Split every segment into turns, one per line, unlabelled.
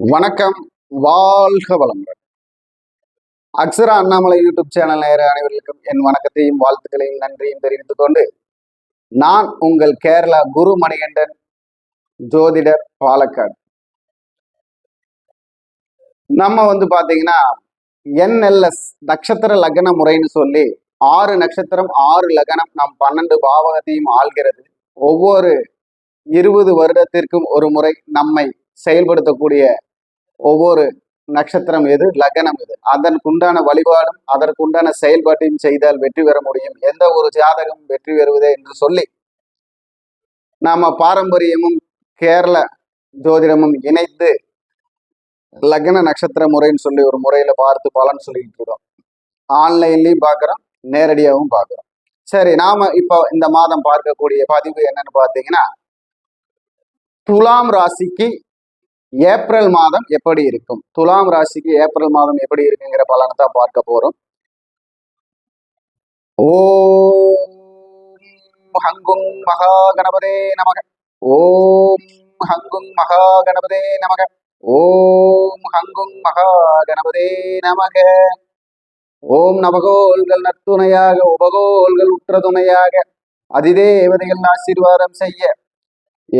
வணக்கம், வாழ்க வளமுடன். அக்ஷரா அண்ணாமலை யூடியூப் சேனல் நேர அனைவர்களுக்கும் என் வணக்கத்தையும் வாழ்த்துக்களையும் நன்றியும் தெரிவித்துக் கொண்டு நான் உங்கள் கேரளா குரு மணிகண்டன் ஜோதிடர் பாலக்காடு. நம்ம பாத்தீங்கன்னா NLS நட்சத்திர லக்ன முறைன்னு சொல்லி 6 நட்சத்திரம் 6 லக்னம் நம் 12 பாவகத்தையும் ஆள்கிறது. ஒவ்வொரு 20 வருடத்திற்கும் ஒரு முறை நம்மை செயல்படுத்தக்கூடிய ஒவ்வொரு நட்சத்திரம் எது, லக்னம் எது, அதற்குண்டான வழிபாடும் அதற்குண்டான செயல்பாட்டையும் செய்தால் வெற்றி பெற முடியும். எந்த ஒரு ஜாதகம் வெற்றி பெறுவதே என்று சொல்லி நாம பாரம்பரியமும் கேரள ஜோதிடமும் இணைத்து லக்ன நட்சத்திர முறைன்னு சொல்லி ஒரு முறையில பார்த்து பலன் சொல்லிட்டு இருக்கோம். ஆன்லைன்லயும் பார்க்குறோம், நேரடியாகவும் பார்க்குறோம். சரி, நாம இப்போ இந்த மாதம் பார்க்கக்கூடிய பதிவு என்னன்னு பார்த்தீங்கன்னா, துலாம் ராசிக்கு ஏப்ரல் மாதம் எப்படி இருக்கும், துலாம் ராசிக்கு ஏப்ரல் மாதம் எப்படி இருக்குங்கிற பலனை தான் பார்க்க போறோம். ஓம் ஹங்குங் மகா கணபதே நமக. ஓம் ஹங்குங் மகா கணபதே நமக. ஓம் ஹங்குங் மகா கணபதே நமக. ஓம் நவகோள்கள் நற்துணையாக உபகோள்கள் உற்ற துணையாக அதிதேவதைகள் ஆசீர்வாதம் செய்ய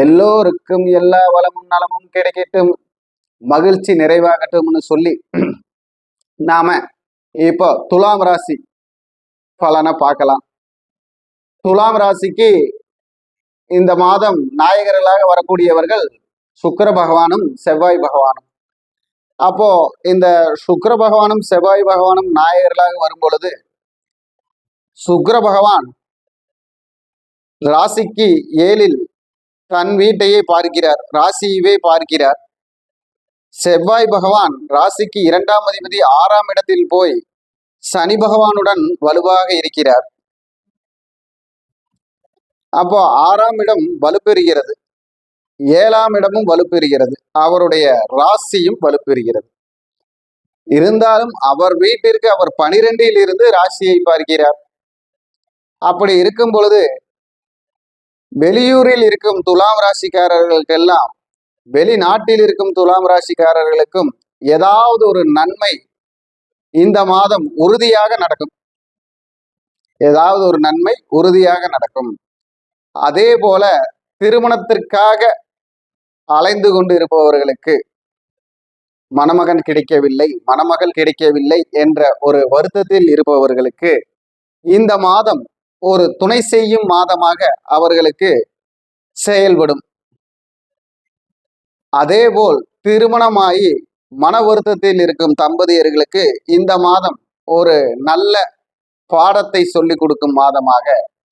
எல்லோருக்கும் எல்லா வளமும் நலமும் கிடைக்கட்டும், மகிழ்ச்சி நிறைவாகட்டும்னு சொல்லி நாம இப்போ துலாம் ராசி பலனை பார்க்கலாம். துலாம் ராசிக்கு இந்த மாதம் நாயகர்களாக வரக்கூடியவர்கள் சுக்கிர பகவானும் செவ்வாய் பகவானும். அப்போ இந்த சுக்கிர பகவானும் செவ்வாய் பகவானும் நாயகர்களாக வரும் பொழுது சுக்கிர பகவான் ராசிக்கு 7ல் தன் வீட்டையே பார்க்கிறார், ராசியவே பார்க்கிறார். செவ்வாய் பகவான் ராசிக்கு 2ஆம் அதிபதி 6ஆம் இடத்தில் போய் சனி பகவானுடன் வலுவாக இருக்கிறார். அப்போ 6ஆம் இடம் வலுப்பெறுகிறது, 7ஆம் இடமும் வலுப்பெறுகிறது, அவருடைய ராசியும் வலுப்பெறுகிறது. இருந்தாலும் அவர் வீட்டிற்கு அவர் 12ல் இருந்து ராசியை பார்க்கிறார். அப்படி இருக்கும் பொழுது வெளியூரில் இருக்கும் துலாம் ராசிக்காரர்களுக்கெல்லாம், வெளிநாட்டில் இருக்கும் துலாம் ராசிக்காரர்களுக்கும் ஏதாவது ஒரு நன்மை இந்த மாதம் உறுதியாக நடக்கும். ஏதாவது ஒரு நன்மை உறுதியாக நடக்கும். அதே போல திருமணத்திற்காக அலைந்து கொண்டு இருப்பவர்களுக்கு மணமகன் கிடைக்கவில்லை, மணமகள் கிடைக்கவில்லை என்ற ஒரு வருத்தத்தில் இருப்பவர்களுக்கு இந்த மாதம் ஒரு துணை செய்யும் மாதமாக அவர்களுக்கு செயல்படும். அதேபோல் திருமணமாகி மன வருத்தத்தில் இருக்கும் தம்பதியர்களுக்கு இந்த மாதம் ஒரு நல்ல பாடத்தை சொல்லிக் கொடுக்கும் மாதமாக,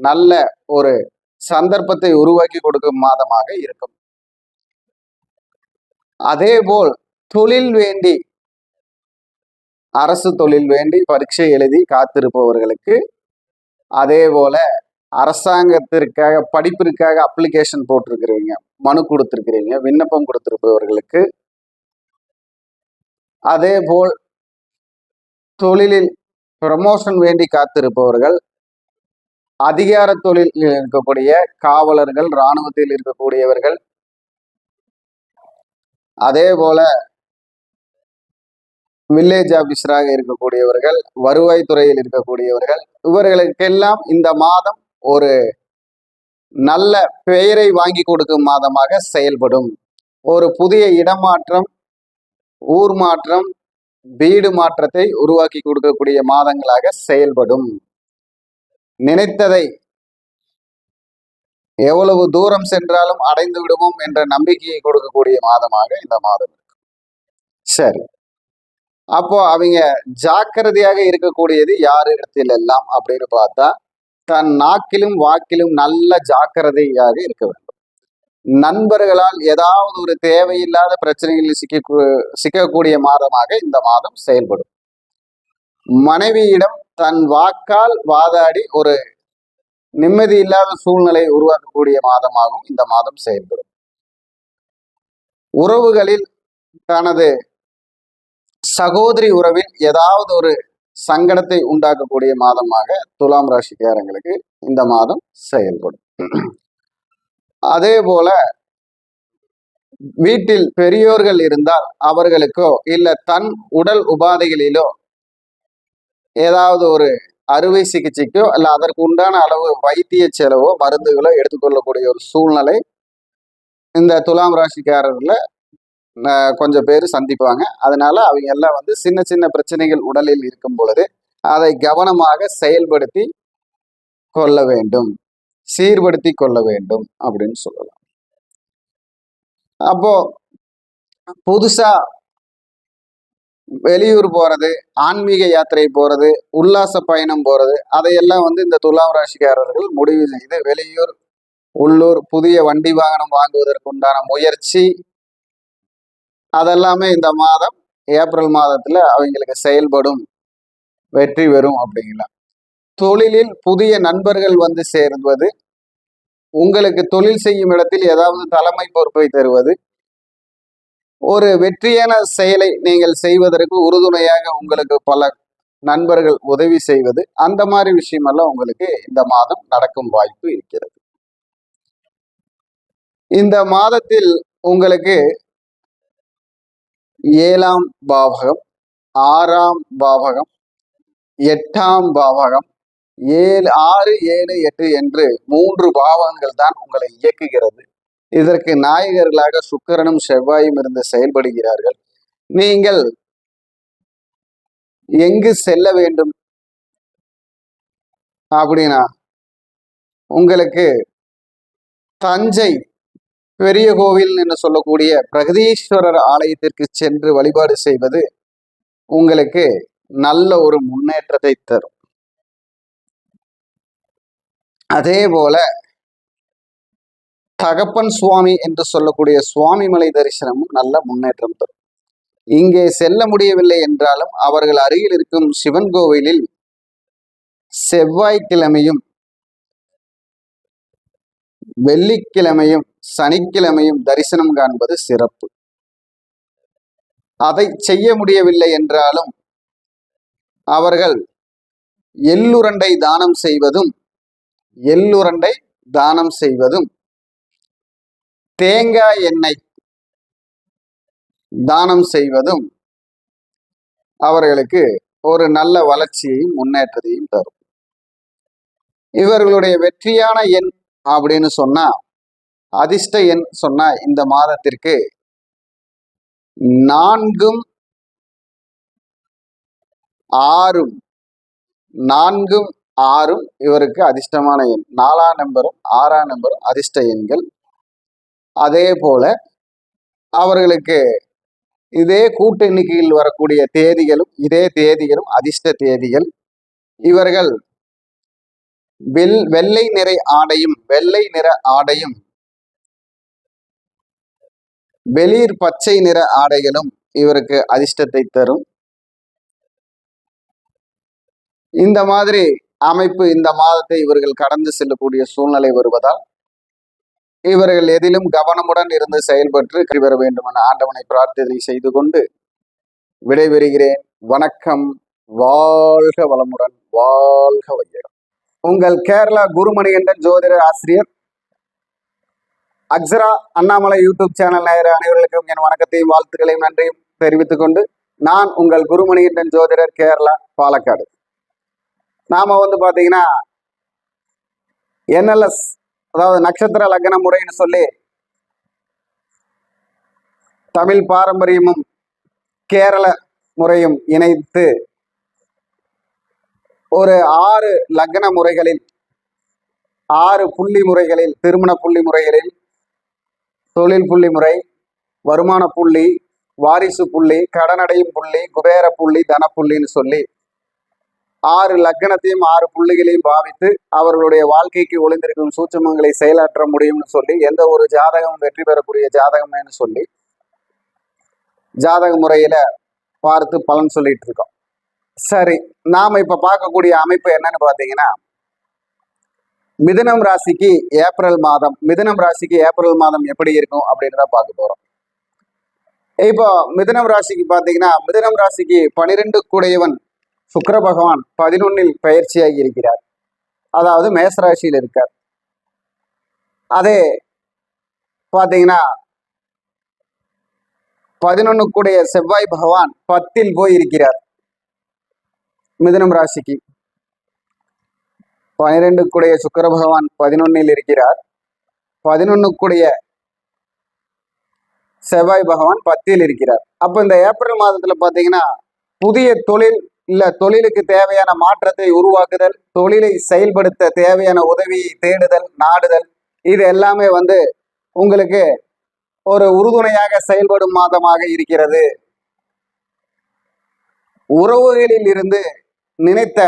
நல்ல ஒரு சந்தர்ப்பத்தை உருவாக்கி கொடுக்கும் மாதமாக இருக்கும். அதேபோல் தொழில் வேண்டி, அரசு தொழில் வேண்டி பரீட்சை எழுதி காத்திருப்பவர்களுக்கு, அதே போல அரசாங்கத்திற்காக படிப்பிற்காக அப்ளிகேஷன் போட்டிருக்கிறீங்க, மனு கொடுத்திருக்கிறீங்க, விண்ணப்பம் கொடுத்திருப்பவர்களுக்கு, அதே போல் தொழிலில் ப்ரமோஷன் வேண்டி காத்திருப்பவர்கள், அதிகார தொழிலில் இருக்கக்கூடிய காவலர்கள், இராணுவத்தில் இருக்கக்கூடியவர்கள், அதே போல வில்லேஜ் ஆபீசராக இருக்கக்கூடியவர்கள், வருவாய்த்துறையில் இருக்கக்கூடியவர்கள், இவர்களுக்கெல்லாம் இந்த மாதம் ஒரு நல்ல பெயரை வாங்கி கொடுக்கும் மாதமாக செயல்படும். ஒரு புதிய இடமாற்றம், ஊர் மாற்றம், வீடு மாற்றத்தை உருவாக்கி கொடுக்கக்கூடிய மாதங்களாக செயல்படும். நினைத்ததை எவ்வளவு தூரம் சென்றாலும் அடைந்து விடுவோம் என்ற நம்பிக்கையை கொடுக்கக்கூடிய மாதமாக இந்த மாதம் இருக்கு. சரி, அப்போ அவங்க ஜாக்கிரதையாக இருக்கக்கூடியது யார் இடத்தில் எல்லாம் அப்படின்னு பார்த்தா, தன் நாக்கிலும் வாக்கிலும் நல்ல ஜாக்கிரதையாக இருக்க வேண்டும். நண்பர்களால் ஏதாவது ஒரு தேவையில்லாத பிரச்சனைகளில் சிக்கக்கூடிய மாதமாக இந்த மாதம் செயல்படும். மனைவியிடம் தன் வாக்கால் வாதாடி ஒரு நிம்மதி இல்லாத சூழ்நிலை உருவாக்கக்கூடிய மாதமாகவும் இந்த மாதம் செயல்படும். உறவுகளில் தனது சகோதரி உறவில் ஏதாவது ஒரு சங்கடத்தை உண்டாக்கக்கூடிய மாதமாக துலாம் ராசிக்காரங்களுக்கு இந்த மாதம் செயல்படும். அதே போல வீட்டில் பெரியோர்கள் இருந்தால் அவர்களுக்கோ இல்ல தன் உடல் உபாதைகளிலோ ஏதாவது ஒரு அறுவை சிகிச்சைக்கோ அல்ல அதற்கு உண்டான அளவு வைத்திய செலவோ மருந்துகளோ எடுத்துக்கொள்ளக்கூடிய ஒரு சூழ்நிலை இந்த துலாம் ராசிக்காரர்ல கொஞ்சம் பேர் சந்திப்பாங்க. அதனால அவங்க எல்லாம் வந்து சின்ன சின்ன பிரச்சனைகள் உடலில் இருக்கும் பொழுது அதை கவனமாக செயல்படுத்தி கொள்ள வேண்டும், சீர்படுத்தி கொள்ள வேண்டும் அப்படின்னு சொல்லலாம். அப்போ புதுசா வெளியூர் போறது, ஆன்மீக யாத்திரை போறது, உல்லாச பயணம் போறது, அதையெல்லாம் வந்து இந்த துலாம் ராசிக்காரர்கள் முடிவு செய்து வெளியூர், உள்ளூர் புதிய வண்டி வாகனம் வாங்குவதற்கு உண்டான முயற்சி அதெல்லாமே இந்த மாதம் ஏப்ரல் மாதத்துல அவங்களுக்கு செயல்படும், வெற்றி பெறும் அப்படிங்கலாம். தொழிலில் புதிய நண்பர்கள் வந்து சேர்வது, உங்களுக்கு தொழில் செய்யும் இடத்தில் ஏதாவது தலைமை பொறுப்பை தருவது, ஒரு வெற்றியான செயலை நீங்கள் செய்வதற்கு உறுதுணையாக உங்களுக்கு பல நண்பர்கள் உதவி செய்வது, அந்த மாதிரி விஷயமெல்லாம் உங்களுக்கு இந்த மாதம் நடக்கும் வாய்ப்பு இருக்கிறது. இந்த மாதத்தில் உங்களுக்கு 7ஆம் பாவகம், 6ஆம் பாவகம், 8ஆம் பாவகம், 6, 7, 8 என்று 3 பாவகங்கள் தான் உங்களை இயக்குகிறது. இதற்கு நாயகர்களாக சுக்கிரனும் செவ்வாயும் இருந்து செயல்படுகிறார்கள். நீங்கள் எங்கு செல்ல வேண்டும் அப்படின்னா உங்களுக்கு தஞ்சை பெரிய கோவில் என்று சொல்லக்கூடிய பிரகதீஸ்வரர் ஆலயத்திற்கு சென்று வழிபாடு செய்வது உங்களுக்கு நல்ல ஒரு முன்னேற்றத்தை தரும். அதே போல தகப்பன் சுவாமி என்று சொல்லக்கூடிய சுவாமிமலை தரிசனமும் நல்ல முன்னேற்றம் தரும். இங்கே செல்ல முடியவில்லை என்றாலும் அவர்கள் அருகில் இருக்கும் சிவன் கோவிலில் செவ்வாய்க்கிழமையும் வெள்ளிக்கிழமையும் சனிக்கிழமையும் தரிசனம் காண்பது சிறப்பு. அதை செய்ய முடியவில்லை என்றாலும் அவர்கள் எள்ளுரண்டை தானம் செய்வதும் தேங்காய் எண்ணெய் தானம் செய்வதும் அவர்களுக்கு ஒரு நல்ல வளர்ச்சியையும் முன்னேற்றத்தையும் தரும். இவர்களுடைய வெற்றியான எண் அப்படின்னு சொன்னா, அதிர்ஷ்ட எண் சொன்னா இந்த மாதத்திற்கு 4ம் 6ம் 4ம் 6ம் இவருக்கு அதிர்ஷ்டமான எண். 4ஆம் நம்பரும் 6ஆம் நம்பரும் அதிர்ஷ்ட எண்கள். அதே போல அவர்களுக்கு இதே கூட்டு எண்ணிக்கையில் வரக்கூடிய தேதிகளும் இதே தேதிகளும் அதிர்ஷ்ட தேதிகள். இவர்கள் வெள்ளை நிற ஆடையும் வெளிர் பச்சை நிற ஆடைகளும் இவருக்கு அதிர்ஷ்டத்தை தரும். இந்த மாதிரி அமைப்பு இந்த மாதத்தை இவர்கள் கடந்து செல்லக்கூடிய சூழ்நிலை வருவதால் இவர்கள் எதிலும் கவனமுடன் இருந்து செயல்பட்டு பெற வேண்டும் என ஆண்டவனை பிரார்த்தனை செய்து கொண்டு விடைபெறுகிறேன். வணக்கம். வாழ்க வளமுடன், வாழ்க வையகம். உங்கள் கேரளா குருமணிகண்டன் ஜோதிட ஆசிரியர். அக்ஸரா அண்ணாமலை யூடியூப் சேனல் நேயர் அனைவர்களுக்கும் என் வணக்கத்தையும் வாழ்த்துக்களையும் நன்றியும் தெரிவித்துக் கொண்டு நான் உங்கள் குருமணிகண்டன் ஜோதிடர், கேரளா, பாலக்காடு. நாம வந்து பாத்தீங்கன்னா NLS, அதாவது நட்சத்திர லக்ன முறைன்னு சொல்லி தமிழ் பாரம்பரியமும் கேரள முறையும் இணைத்து ஒரு 6 லக்ன முறைகளில் 6 புள்ளி முறைகளில், திருமண புள்ளி முறைகளில், தொழில் புள்ளி முறை, வருமான புள்ளி, வாரிசு புள்ளி, கடனடையும் புள்ளி, குபேர புள்ளி, தனப்புள்ளின்னு சொல்லி 6 லக்னத்தையும் 6 புள்ளிகளையும் பாவித்து அவர்களுடைய வாழ்க்கைக்கு ஒளிந்திருக்கும் சூட்சமங்களை செயலாற்ற முடியும்னு சொல்லி, எந்த ஒரு ஜாதகம் வெற்றி பெறக்கூடிய ஜாதகம்னு சொல்லி ஜாதக முறையில பார்த்து பலன் சொல்லிட்டு இருக்கோம். சரி, நாம இப்ப பார்க்கக்கூடிய அமைப்பு என்னன்னு பாத்தீங்கன்னா, மிதுனம் ராசிக்கு ஏப்ரல் மாதம் எப்படி இருக்கும் அப்படின்னு தான் பார்க்க போறோம். இப்போ மிதுனம் ராசிக்கு பாத்தீங்கன்னா, மிதுனம் ராசிக்கு 12 கூடையவன் சுக்கிர பகவான் 11ல் பயிற்சியாகி இருக்கிறார். அதாவது மேசராசியில் இருக்கார். அதே பாத்தீங்கன்னா 11 செவ்வாய் பகவான் 10ல் போய் இருக்கிறார் மிதுனம் ராசிக்கு. 12 சுக்கிர பகவான் 11ல் இருக்கிறார். 11 செவ்வாய் பகவான் 10ல் இருக்கிறார். அப்ப இந்த ஏப்ரல் மாதத்துல பாத்தீங்கன்னா புதிய தொழிலுக்கு தேவையான மாற்றத்தை உருவாக்குதல், தொழிலை செயல்படுத்த தேவையான உதவியை தேடுதல், நாடுதல், இது எல்லாமே உங்களுக்கு ஒரு உறுதுணையாக செயல்படும் மாதமாக இருக்கிறது. உறவுகளில் இருந்து நினைத்த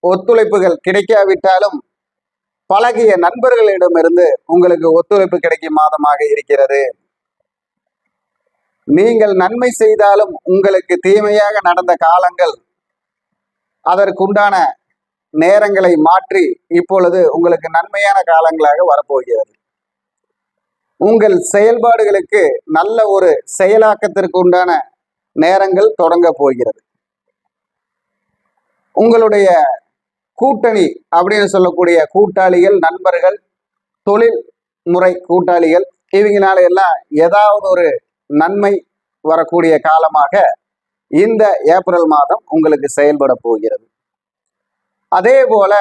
ஒத்துழைப்புகள் கிடைக்காவிட்டாலும் பழகிய நண்பர்களிடமிருந்து உங்களுக்கு ஒத்துழைப்பு கிடைக்கும் மாதமாக இருக்கிறது. நீங்கள் நன்மை செய்தாலும் உங்களுக்கு தீமையாக நடந்த காலங்கள் அதற்குண்டான நேரங்களை மாற்றி இப்பொழுது உங்களுக்கு நன்மையான காலங்களாக வரப்போகிறது. உங்கள் செயல்பாடுகளுக்கு நல்ல ஒரு செயலாக்கத்திற்கு உண்டான நேரங்கள் தொடங்க போகிறது. உங்களுடைய கூட்டணி அப்படின்னு சொல்லக்கூடிய கூட்டாளிகள், நண்பர்கள், தொழில் முறை கூட்டாளிகள், இவங்களால எல்லாம் ஏதாவது ஒரு நன்மை வரக்கூடிய காலமாக இந்த ஏப்ரல் மாதம் உங்களுக்கு செயல்பட போகிறது. அதே போல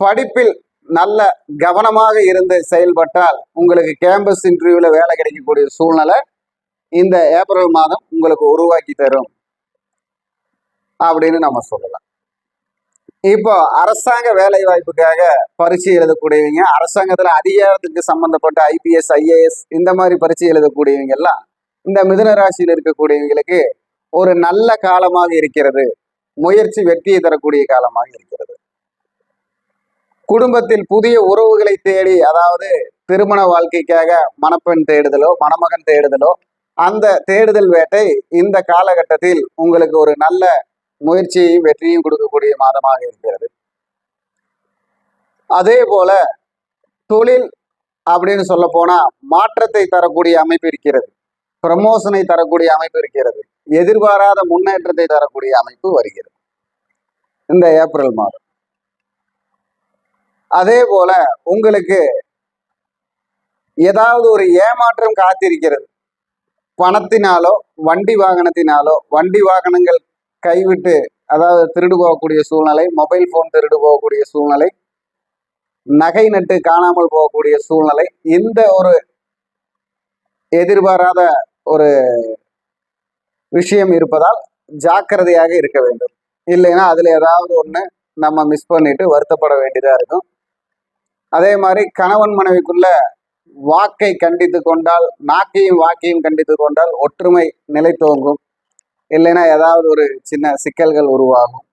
படிப்பில் நல்ல கவனமாக இருந்து செயல்பட்டால் உங்களுக்கு கேம்பஸ் இன்டர்வியூல வேலை கிடைக்கக்கூடிய சூழ்நிலை இந்த ஏப்ரல் மாதம் உங்களுக்கு உருவாக்கி தரும் அப்படின்னு நம்ம சொல்லலாம். இப்போ அரசாங்க வேலை வாய்ப்புக்காக பரீட்சை எழுதக்கூடியவங்க, அரசாங்கத்துல அதிகாரத்துக்கு சம்பந்தப்பட்ட IPS IAS இந்த மாதிரி பரீட்சை எழுதக்கூடியவங்க எல்லாம் இந்த மிதுன ராசியில் இருக்கக்கூடியவங்களுக்கு ஒரு நல்ல காலமாக இருக்கிறது. முயற்சி வெற்றியை தரக்கூடிய காலமாக இருக்கிறது. குடும்பத்தில் புதிய உறவுகளை தேடி, அதாவது திருமண வாழ்க்கைக்காக மணப்பெண் தேடுதலோ மணமகன் தேடுதலோ, அந்த தேடுதல் வேட்டை இந்த காலகட்டத்தில் உங்களுக்கு ஒரு நல்ல முயற்சியையும் வெற்றியும் கொடுக்கக்கூடிய மாதமாக இருக்கிறது. அதே போல தொழில் அப்படின்னு சொல்ல போனா மாற்றத்தை தரக்கூடிய அமைப்பு இருக்கிறது. ப்ரமோஷனை தரக்கூடிய அமைப்பு இருக்கிறது. எதிர்பாராத முன்னேற்றத்தை தரக்கூடிய அமைப்பு வருகிறது இந்த ஏப்ரல் மாதம். அதே போல உங்களுக்கு ஏதாவது ஒரு ஏமாற்றம் காத்திருக்கிறது. பணத்தினாலோ வண்டி வாகனத்தினாலோ, வண்டி வாகனங்கள் கைவிட்டு, அதாவது திருடு போகக்கூடிய சூழ்நிலை, மொபைல் போன் திருடு போகக்கூடிய சூழ்நிலை, நகை நட்டு காணாமல் போகக்கூடிய சூழ்நிலை, இந்த ஒரு எதிர்பாராத ஒரு விஷயம் இருப்பதால் ஜாக்கிரதையாக இருக்க வேண்டும். இல்லைன்னா அதுல ஏதாவது ஒண்ணு நம்ம மிஸ் பண்ணிட்டு வருத்தப்பட வேண்டியதா இருக்கும். அதே மாதிரி கணவன் மனைவிக்குள்ள வாக்கை கண்டித்து கொண்டால், நாக்கையும் வாக்கையும் கண்டித்து கொண்டால் ஒற்றுமை நிலை தோங்கும். இல்லைன்னா ஏதாவது ஒரு சின்ன சிக்கல்கள் உருவாகும்.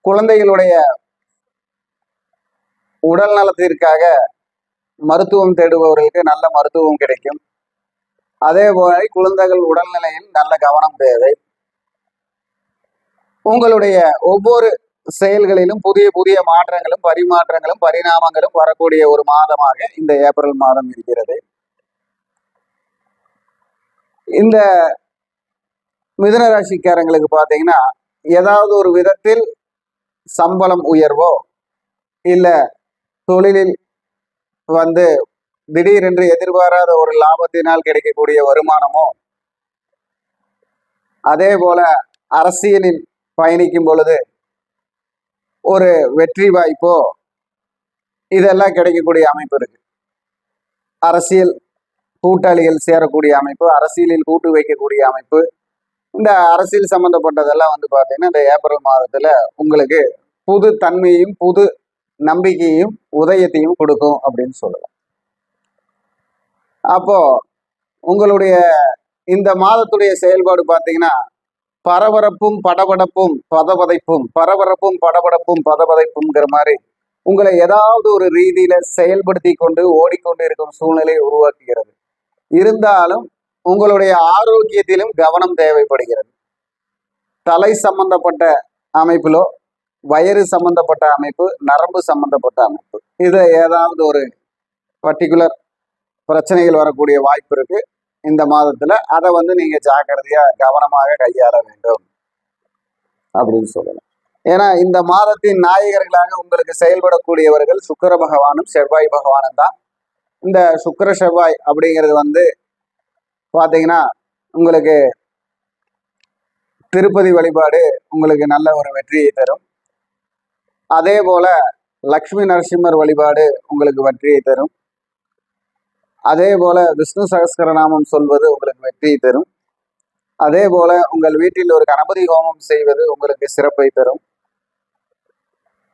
குழந்தைகளுடைய உடல் நலத்திற்காக மருத்துவம் தேடுபவர்களுக்கு நல்ல மருத்துவம் கிடைக்கும். அதே போல குழந்தைகள் உடல்நிலையில் நல்ல கவனம் தேவை. உங்களுடைய ஒவ்வொரு செயல்களிலும் புதிய புதிய மாற்றங்களும் பரிமாற்றங்களும் பரிணாமங்களும் வரக்கூடிய ஒரு மாதமாக இந்த ஏப்ரல் மாதம் இருக்கிறது. இந்த மிதுன ராசிக்காரங்களுக்கு பார்த்தீங்கன்னா ஏதாவது ஒரு விதத்தில் சம்பளம் உயர்வோ இல்ல தொழிலில் திடீரென்று எதிர்பாராத ஒரு லாபத்தினால் கிடைக்கக்கூடிய வருமானமோ, அதே போல அரசியலில் பயணிக்கும் பொழுது ஒரு வெற்றி வாய்ப்போ, இதெல்லாம் கிடைக்கக்கூடிய அமைப்பு இருக்கு. அரசியல் கூட்டாளிகள் சேரக்கூடிய அமைப்பு, அரசியலில் கூட்டு வைக்கக்கூடிய அமைப்பு, இந்த அரசியல் சம்பந்தப்பட்டதெல்லாம் பார்த்தீங்கன்னா இந்த ஏப்ரல் மாதத்துல உங்களுக்கு புது தன்மையையும் புது நம்பிக்கையையும் உதயத்தையும் கொடுக்கும் அப்படின்னு சொல்லலாம். அப்போ உங்களுடைய இந்த மாதத்துடைய செயல்பாடு பார்த்தீங்கன்னா பரபரப்பும் படபடப்பும் பதபதைப்பும், பரபரப்பும் படபடப்பும் பதபதைப்புங்கிற மாதிரி உங்களை ஏதாவது ஒரு ரீதியில செயல்படுத்தி கொண்டு ஓடிக்கொண்டு இருக்கும் சூழ்நிலையை உருவாக்குகிறது. இருந்தாலும் உங்களுடைய ஆரோக்கியத்திலும் கவனம் தேவைப்படுகிறது. தலை சம்பந்தப்பட்ட அமைப்பிலோ, வயிறு சம்பந்தப்பட்ட அமைப்பு, நரம்பு சம்பந்தப்பட்ட அமைப்பு, இதை ஏதாவது ஒரு பர்டிகுலர் பிரச்சனைகள் வரக்கூடிய வாய்ப்பு இருக்கு இந்த மாதத்துல. அதை நீங்க ஜாக்கிரதையா கவனமாக கையாள வேண்டும் அப்படின்னு சொல்லலாம். ஏன்னா இந்த மாதத்தின் நாயகர்களாக உங்களுக்கு செயல்படக்கூடியவர்கள் சுக்கிர பகவானும் செவ்வாய் பகவானும் தான். இந்த சுக்கிர செவ்வாய் அப்படிங்கிறது பாத்தீங்கன்னா உங்களுக்கு திருப்பதி வழிபாடு உங்களுக்கு நல்ல ஒரு வெற்றியை தரும். அதே போல லக்ஷ்மி நரசிம்மர் வழிபாடு உங்களுக்கு வெற்றியை தரும். அதே போல விஷ்ணு சகஸ்கரநாமம் சொல்வது உங்களுக்கு வெற்றியை தரும். அதே போல உங்கள் வீட்டில் ஒரு கணபதி ஹோமம் செய்வது உங்களுக்கு சிறப்பை தரும்.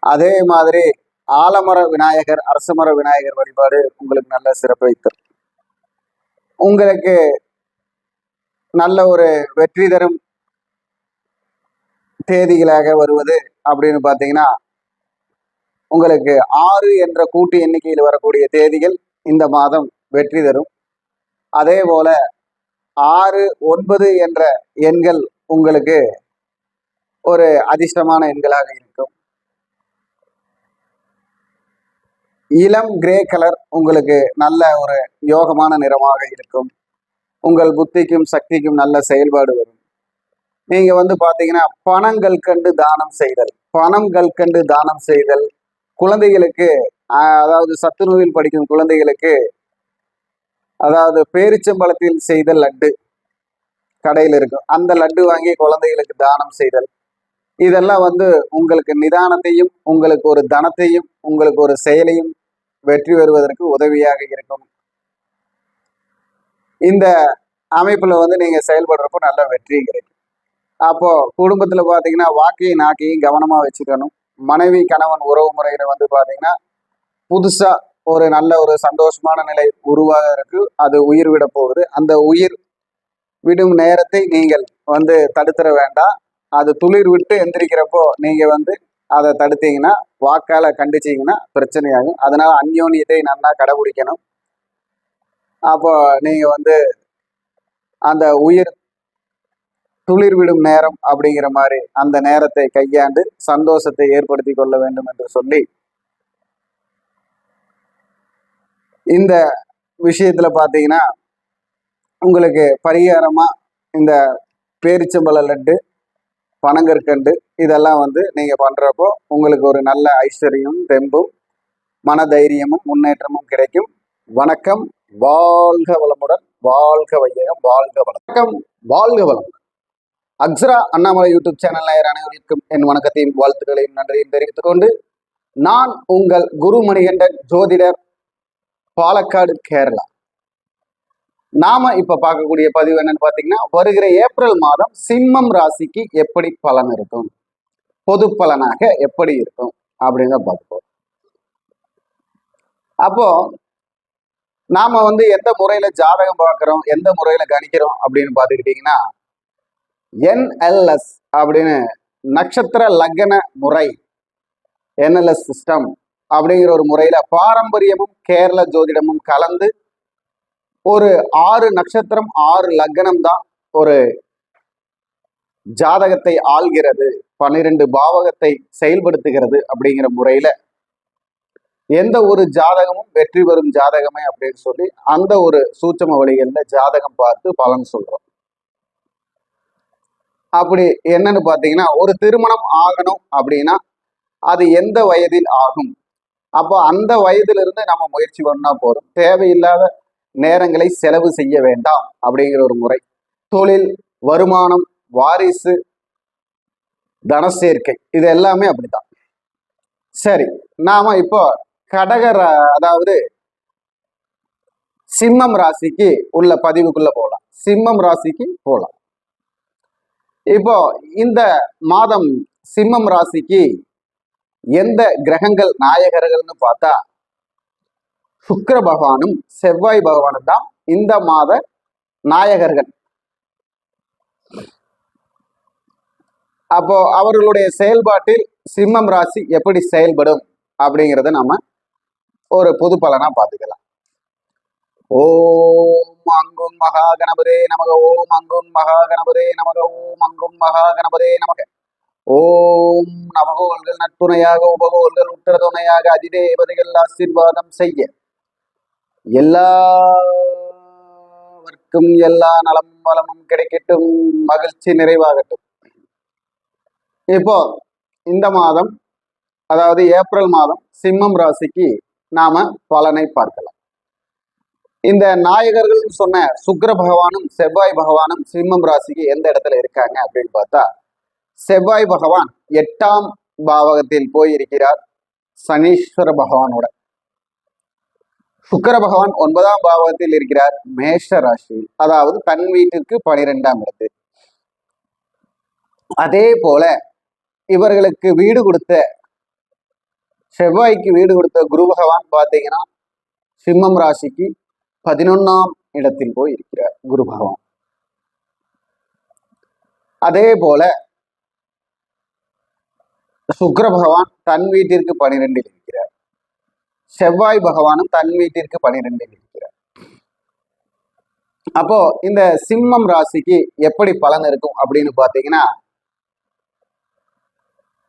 அதே மாதிரி ஆலமர விநாயகர், அரசமர விநாயகர் வழிபாடு உங்களுக்கு நல்ல சிறப்பை தரும். உங்களுக்கு நல்ல ஒரு வெற்றி தரும் தேதிகளாக வருவது அப்படின்னு பார்த்தீங்கன்னா, உங்களுக்கு 6 என்ற கூட்டு எண்ணிக்கையில் வரக்கூடிய தேதிகள் இந்த மாதம் வெற்றி தரும். அதே போல 6, 9 என்ற எண்கள் உங்களுக்கு ஒரு அதிர்ஷ்டமான எண்களாக இருக்கும். இளம் கிரே கலர் உங்களுக்கு நல்ல ஒரு யோகமான நிறமாக இருக்கும். உங்கள் புத்திக்கும் சக்திக்கும் நல்ல செயல்பாடு வரும். நீங்க பாத்தீங்கன்னா பணங்கள் கண்டு தானம் செய்தல், குழந்தைகளுக்கு அதாவது சத்துணவில் படிக்கும் குழந்தைகளுக்கு அதாவது பேரிச்சம்பழத்தில் செய்த லட்டு கடையில் இருக்கும், அந்த லட்டு வாங்கி குழந்தைகளுக்கு தானம் செய்தல், இதெல்லாம் உங்களுக்கு நிதானத்தையும் உங்களுக்கு ஒரு தனத்தையும் உங்களுக்கு ஒரு செயலையும் வெற்றி பெறுவதற்கு உதவியாக இருக்கும். இந்த அமைப்புல நீங்க செயல்படுறப்போ நல்ல வெற்றி கிடைக்கும். அப்போ குடும்பத்துல பாத்தீங்கன்னா வாக்கையும் நாக்கையும் கவனமா வச்சுக்கணும். மனைவி கணவன் உறவு முறையில பாத்தீங்கன்னா புதுசா ஒரு நல்ல ஒரு சந்தோஷமான நிலை உருவாகிறதுக்கு அது உயிர் விட போகுது. அந்த உயிர் விடும் நேரத்தை நீங்கள் தடுத்துற வேண்டாம். அது துளிர் விட்டு எந்திரிக்கிறப்போ நீங்க அதை தடுத்தீங்கன்னா, வாக்கால கண்டிச்சீங்கன்னா பிரச்சனையாகும். அதனால அந்யோன்யத்தை நல்லா கடைபிடிக்கணும். அப்போ நீங்க அந்த உயிர் துளிர் விடும் நேரம் அப்படிங்கிற மாதிரி அந்த நேரத்தை கையாண்டு சந்தோஷத்தை ஏற்படுத்தி கொள்ள வேண்டும் என்று சொல்லி, இந்த விஷயத்துல பாத்தீங்கன்னா உங்களுக்கு பரிகாரமா இந்த பேரிச்சம்பழ லட்டு, பனங்கற்கண்டு இதெல்லாம் நீங்க பண்றப்போ உங்களுக்கு ஒரு நல்ல ஐஸ்வர்யம், தெம்பும், மன தைரியமும், முன்னேற்றமும் கிடைக்கும். வணக்கம். வாழ்க வளமுடன், வாழ்க வையகம், வாழ்க வணக்கம், வாழ்க வளமுடன். அக்ஸரா அண்ணாமலை யூடியூப் சேனல் நேயர் அனைவருக்கும் என் வணக்கத்தையும் வாழ்த்துக்களையும் நன்றியும் தெரிவித்துக் கொண்டு, நான் உங்கள் குருமணிகண்டன் ஜோதிடர், பாலக்காடு, கேரளா. நாம இப்ப பார்க்கக்கூடிய பதிவு என்னன்னு பாத்தீங்கன்னா, வருகிற ஏப்ரல் மாதம் சிம்மம் ராசிக்கு எப்படி பலன் இருக்கும், பொது பலனாக எப்படி இருக்கும் அப்படின்னு பார்ப்போம். அப்போ நாம எந்த முறையில ஜாதகம் பார்க்கிறோம், எந்த முறையில கணிக்கிறோம் அப்படின்னு பாத்துக்கிட்டீங்கன்னா, NLS அப்படின்னு நட்சத்திர லக்ன முறை, NLS சிஸ்டம் அப்படிங்கிற ஒரு முறையில பாரம்பரியமும் கேரள ஜோதிடமும் கலந்து ஒரு 6 நட்சத்திரம் 6 லக்னம் தான் ஒரு ஜாதகத்தை ஆள்கிறது, 12 பாவகத்தை செயல்படுத்துகிறது அப்படிங்கிற முறையில எந்த ஒரு ஜாதகமும் வெற்றி பெறும் ஜாதகமே அப்படின்னு சொல்லி அந்த ஒரு சூட்சம வழிகள்ல ஜாதகம் பார்த்து பலன் சொல்றோம். அப்படி என்னன்னு பாத்தீங்கன்னா, ஒரு திருமணம் ஆகணும் அப்படின்னா அது எந்த வயதில் ஆகும், அப்போ அந்த வயதிலிருந்து நம்ம முயற்சி பண்ணா போதும், தேவையில்லாத நேரங்களை செலவு செய்ய வேண்டாம் அப்படிங்கிற ஒரு முறை. தொழில், வருமானம், வாரிசு, தனசேர்க்கை, இது எல்லாமே அப்படித்தான். சரி, நாம இப்போ அதாவது சிம்மம் ராசிக்கு உள்ள பதிவுக்குள்ள போகலாம். சிம்மம் ராசிக்கு போகலாம். இப்போ இந்த மாதம் சிம்மம் ராசிக்கு எந்த கிரகங்கள் நாயகர்கள்னு பார்த்தா சுக்கிர பகவானும் செவ்வாய் பகவானும் தான் இந்த மாத நாயகர்கள். அப்போ அவர்களுடைய செயல்பாட்டில் சிம்மம் ராசி எப்படி செயல்படும் அப்படிங்கிறத நாம ஒரு பொது பலனா பார்த்துக்கலாம். ஓம் அங்கும் மகா கணபதே நமக, ஓம் அங்கும் மகா கணபதே நமக, ஓம் அங்கும் மகா கணபதே நமக. ஓம் நவகோள்கள் நட்புணையாக உபகோள்கள் உத்தர துணையாக அதிதேவதைகள் ஆசீர்வாதம் செய்ய எல்லாவர்க்கும் எல்லா நலம் வளமும் கிடைக்கட்டும், மகிழ்ச்சி நிறைவாகட்டும். இப்போ இந்த மாதம் அதாவது ஏப்ரல் மாதம் சிம்மம் ராசிக்கு நாம பலனை பார்க்கலாம். இந்த நாயகர்கள் சொன்ன சுக்கிர பகவானும் செவ்வாய் பகவானும் சிம்மம் ராசிக்கு எந்த இடத்துல இருக்காங்க அப்படின்னு பார்த்தா, செவ்வாய் பகவான் 8ஆம் பாவகத்தில் போயிருக்கிறார் சனீஸ்வர பகவானோட. சுக்கிர பகவான் 9ஆம் பாவகத்தில் இருக்கிறார் மேஷ ராசி, அதாவது தன் வீட்டிற்கு 12ஆம் இடத்தில். அதே போல இவர்களுக்கு வீடு கொடுத்த செவ்வாய்க்கு வீடு கொடுத்த குரு பகவான் பார்த்தீங்கன்னா சிம்மம் ராசிக்கு 11ஆம் இடத்தில் போய் இருக்கிறார் குரு பகவான். அதே போல சுக்கிர பகவான் தன் வீட்டிற்கு 12 இருக்கிறார். செவ்வாய் பகவானும் தன் வீட்டிற்கு 12 இருக்கிறார். அப்போ இந்த சிம்மம் ராசிக்கு எப்படி பலன் இருக்கும் அப்படின்னு பாத்தீங்கன்னா,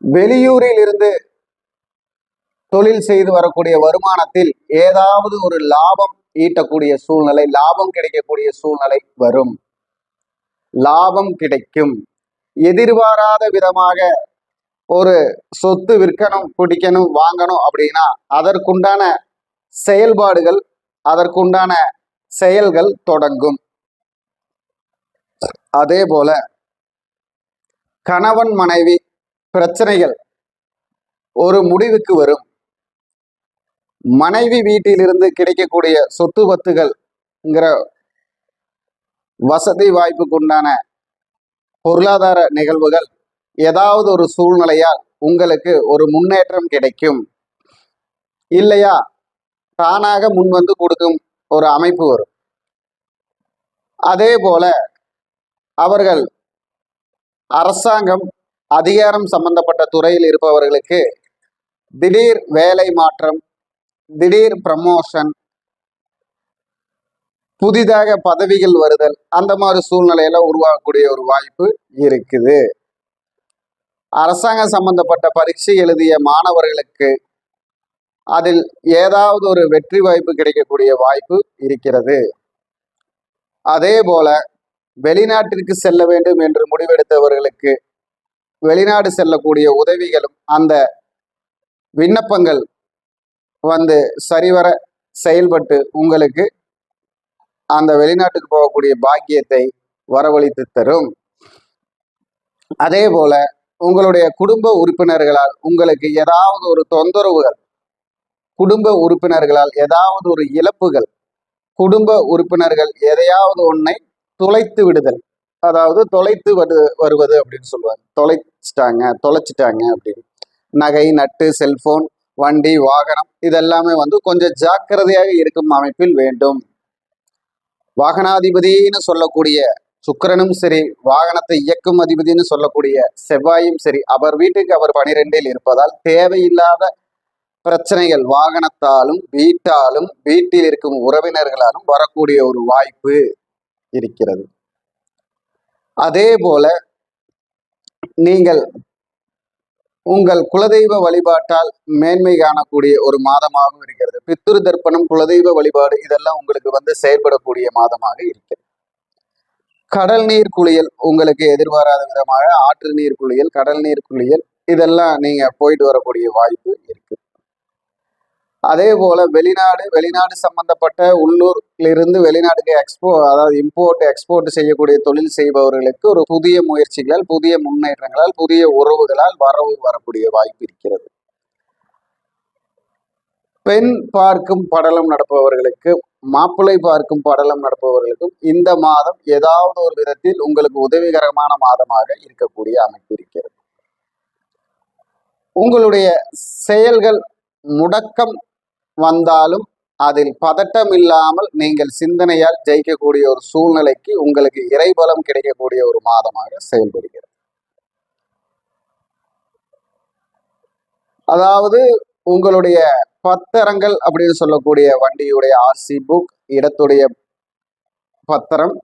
வெளியூரில் இருந்து தொழில் செய்து வரக்கூடிய வருமானத்தில் ஏதாவது ஒரு லாபம் ஈட்டக்கூடிய சூழ்நிலை, லாபம் கிடைக்கக்கூடிய சூழ்நிலை வரும். லாபம் கிடைக்கும். எதிர்பாராத விதமாக ஒரு சொத்து விற்கணும், பிடிக்கணும், வாங்கணும் அப்படின்னா அதற்குண்டான செயல்பாடுகள், அதற்குண்டான செயல்கள் தொடங்கும். அதே போல கணவன் மனைவி பிரச்சனைகள் ஒரு முடிவுக்கு வரும். மனைவி வீட்டிலிருந்து கிடைக்கக்கூடிய சொத்து பத்துகள்ங்கிற வசதி வாய்ப்புக்கு உண்டான பொருளாதார நிகழ்வுகள் ஏதாவது ஒரு சூழ்நிலையால் உங்களுக்கு ஒரு முன்னேற்றம் கிடைக்கும். இல்லையா தானாக முன் வந்து கொடுக்கும் ஒரு அமைப்பு வரும். அதே போல அவர்கள் அரசாங்கம் அதிகாரம் சம்பந்தப்பட்ட துறையில் இருப்பவர்களுக்கு திடீர் வேலை மாற்றம், திடீர் ப்ரமோஷன், புதிதாக பதவிகள் வருதல், அந்த மாதிரி சூழ்நிலையில உருவாகக்கூடிய ஒரு வாய்ப்பு இருக்குது. அரசாங்கம் சம்பந்தப்பட்ட பரீட்சை எழுதிய மாணவர்களுக்கு அதில் ஏதாவது ஒரு வெற்றி வாய்ப்பு கிடைக்கக்கூடிய வாய்ப்பு இருக்கிறது. அதே போல வெளிநாட்டிற்கு செல்ல வேண்டும் என்று முடிவெடுத்தவர்களுக்கு வெளிநாடு செல்லக்கூடிய உதவிகளும் அந்த விண்ணப்பங்கள் வந்து சரிவர செயல்பட்டு உங்களுக்கு அந்த வெளிநாட்டுக்கு போகக்கூடிய பாக்கியத்தை வரவழைத்து தரும். அதே போல உங்களுடைய குடும்ப உறுப்பினர்களால் உங்களுக்கு ஏதாவது ஒரு தொந்தரவுகள், குடும்ப உறுப்பினர்களால் ஏதாவது ஒரு இழப்புகள், குடும்ப உறுப்பினர்கள் எதையாவது ஒன்றை தொலைத்து விடுதல், அதாவது தொலைத்து வருவது அப்படின்னு சொல்லுவாங்க. தொலைச்சிட்டாங்க அப்படின்னு. நகை, நட்டு, செல்போன், வண்டி, வாகனம் இதெல்லாமே வந்து கொஞ்சம் ஜாக்கிரதையாக இருக்கும் அமைப்பில் வேண்டும். வாகனாதிபதினு சொல்லக்கூடிய சுக்கிரனும் சரி, வாகனத்தை இயக்கும் அதிபதினு சொல்லக்கூடிய செவ்வாயும் சரி, அவர் வீட்டுக்கு அவர் 12 இருப்பதால் தேவையில்லாத பிரச்சனைகள் வாகனத்தாலும் வீட்டாலும் வீட்டில் இருக்கும் உறவினர்களாலும் வரக்கூடிய ஒரு வாய்ப்பு இருக்கிறது. அதே போல நீங்கள் உங்கள் குலதெய்வ வழிபாட்டால் மேன்மை காணக்கூடிய ஒரு மாதமாகவும் இருக்கிறது. பித்ரு தர்ப்பணம், குலதெய்வ வழிபாடு இதெல்லாம் உங்களுக்கு வந்து செயல்படக்கூடிய மாதமாக இருக்கிறது. கடல் நீர் குளியல் உங்களுக்கு எதிர்பாராத விதமாக ஆற்று நீர் குளியல், கடல் நீர் குளியல் இதெல்லாம் நீங்க போயிட்டு வரக்கூடிய வாய்ப்பு இருக்கு. அதே போல வெளிநாடு சம்பந்தப்பட்ட உள்ளூரிலிருந்து வெளிநாட்டுக்கு அதாவது இம்போர்ட் எக்ஸ்போர்ட் செய்யக்கூடிய தொழில் செய்பவர்களுக்கு ஒரு புதிய முயற்சிகளால், புதிய முன்னேற்றங்களால், புதிய உறவுகளால் வரக்கூடிய வாய்ப்பு இருக்கிறது. பெண் பார்க்கும் படலம் நடப்பவர்களுக்கு, மாப்பிள்ளை பார்க்கும் படலம் நடப்பவர்களுக்கும் இந்த மாதம் ஏதாவது ஒரு விதத்தில் உங்களுக்கு உதவிகரமான மாதமாக இருக்கக்கூடிய அமைப்பு இருக்கிறது. உங்களுடைய செயல்கள் முடக்கம் வந்தாலும் அதில் பதட்டம் இல்லாமல் நீங்கள் சிந்தனையால் ஜெயிக்கக்கூடிய ஒரு சூழ்நிலைக்கு உங்களுக்கு இறைபலம் கிடைக்கக்கூடிய ஒரு மாதமாக செயல்படுகிறது. அதாவது உங்களுடைய பத்திரங்கள் அப்படின்னு சொல்லக்கூடிய வண்டியுடைய ஆர்சி புக், இடத்துடைய பத்திரம்,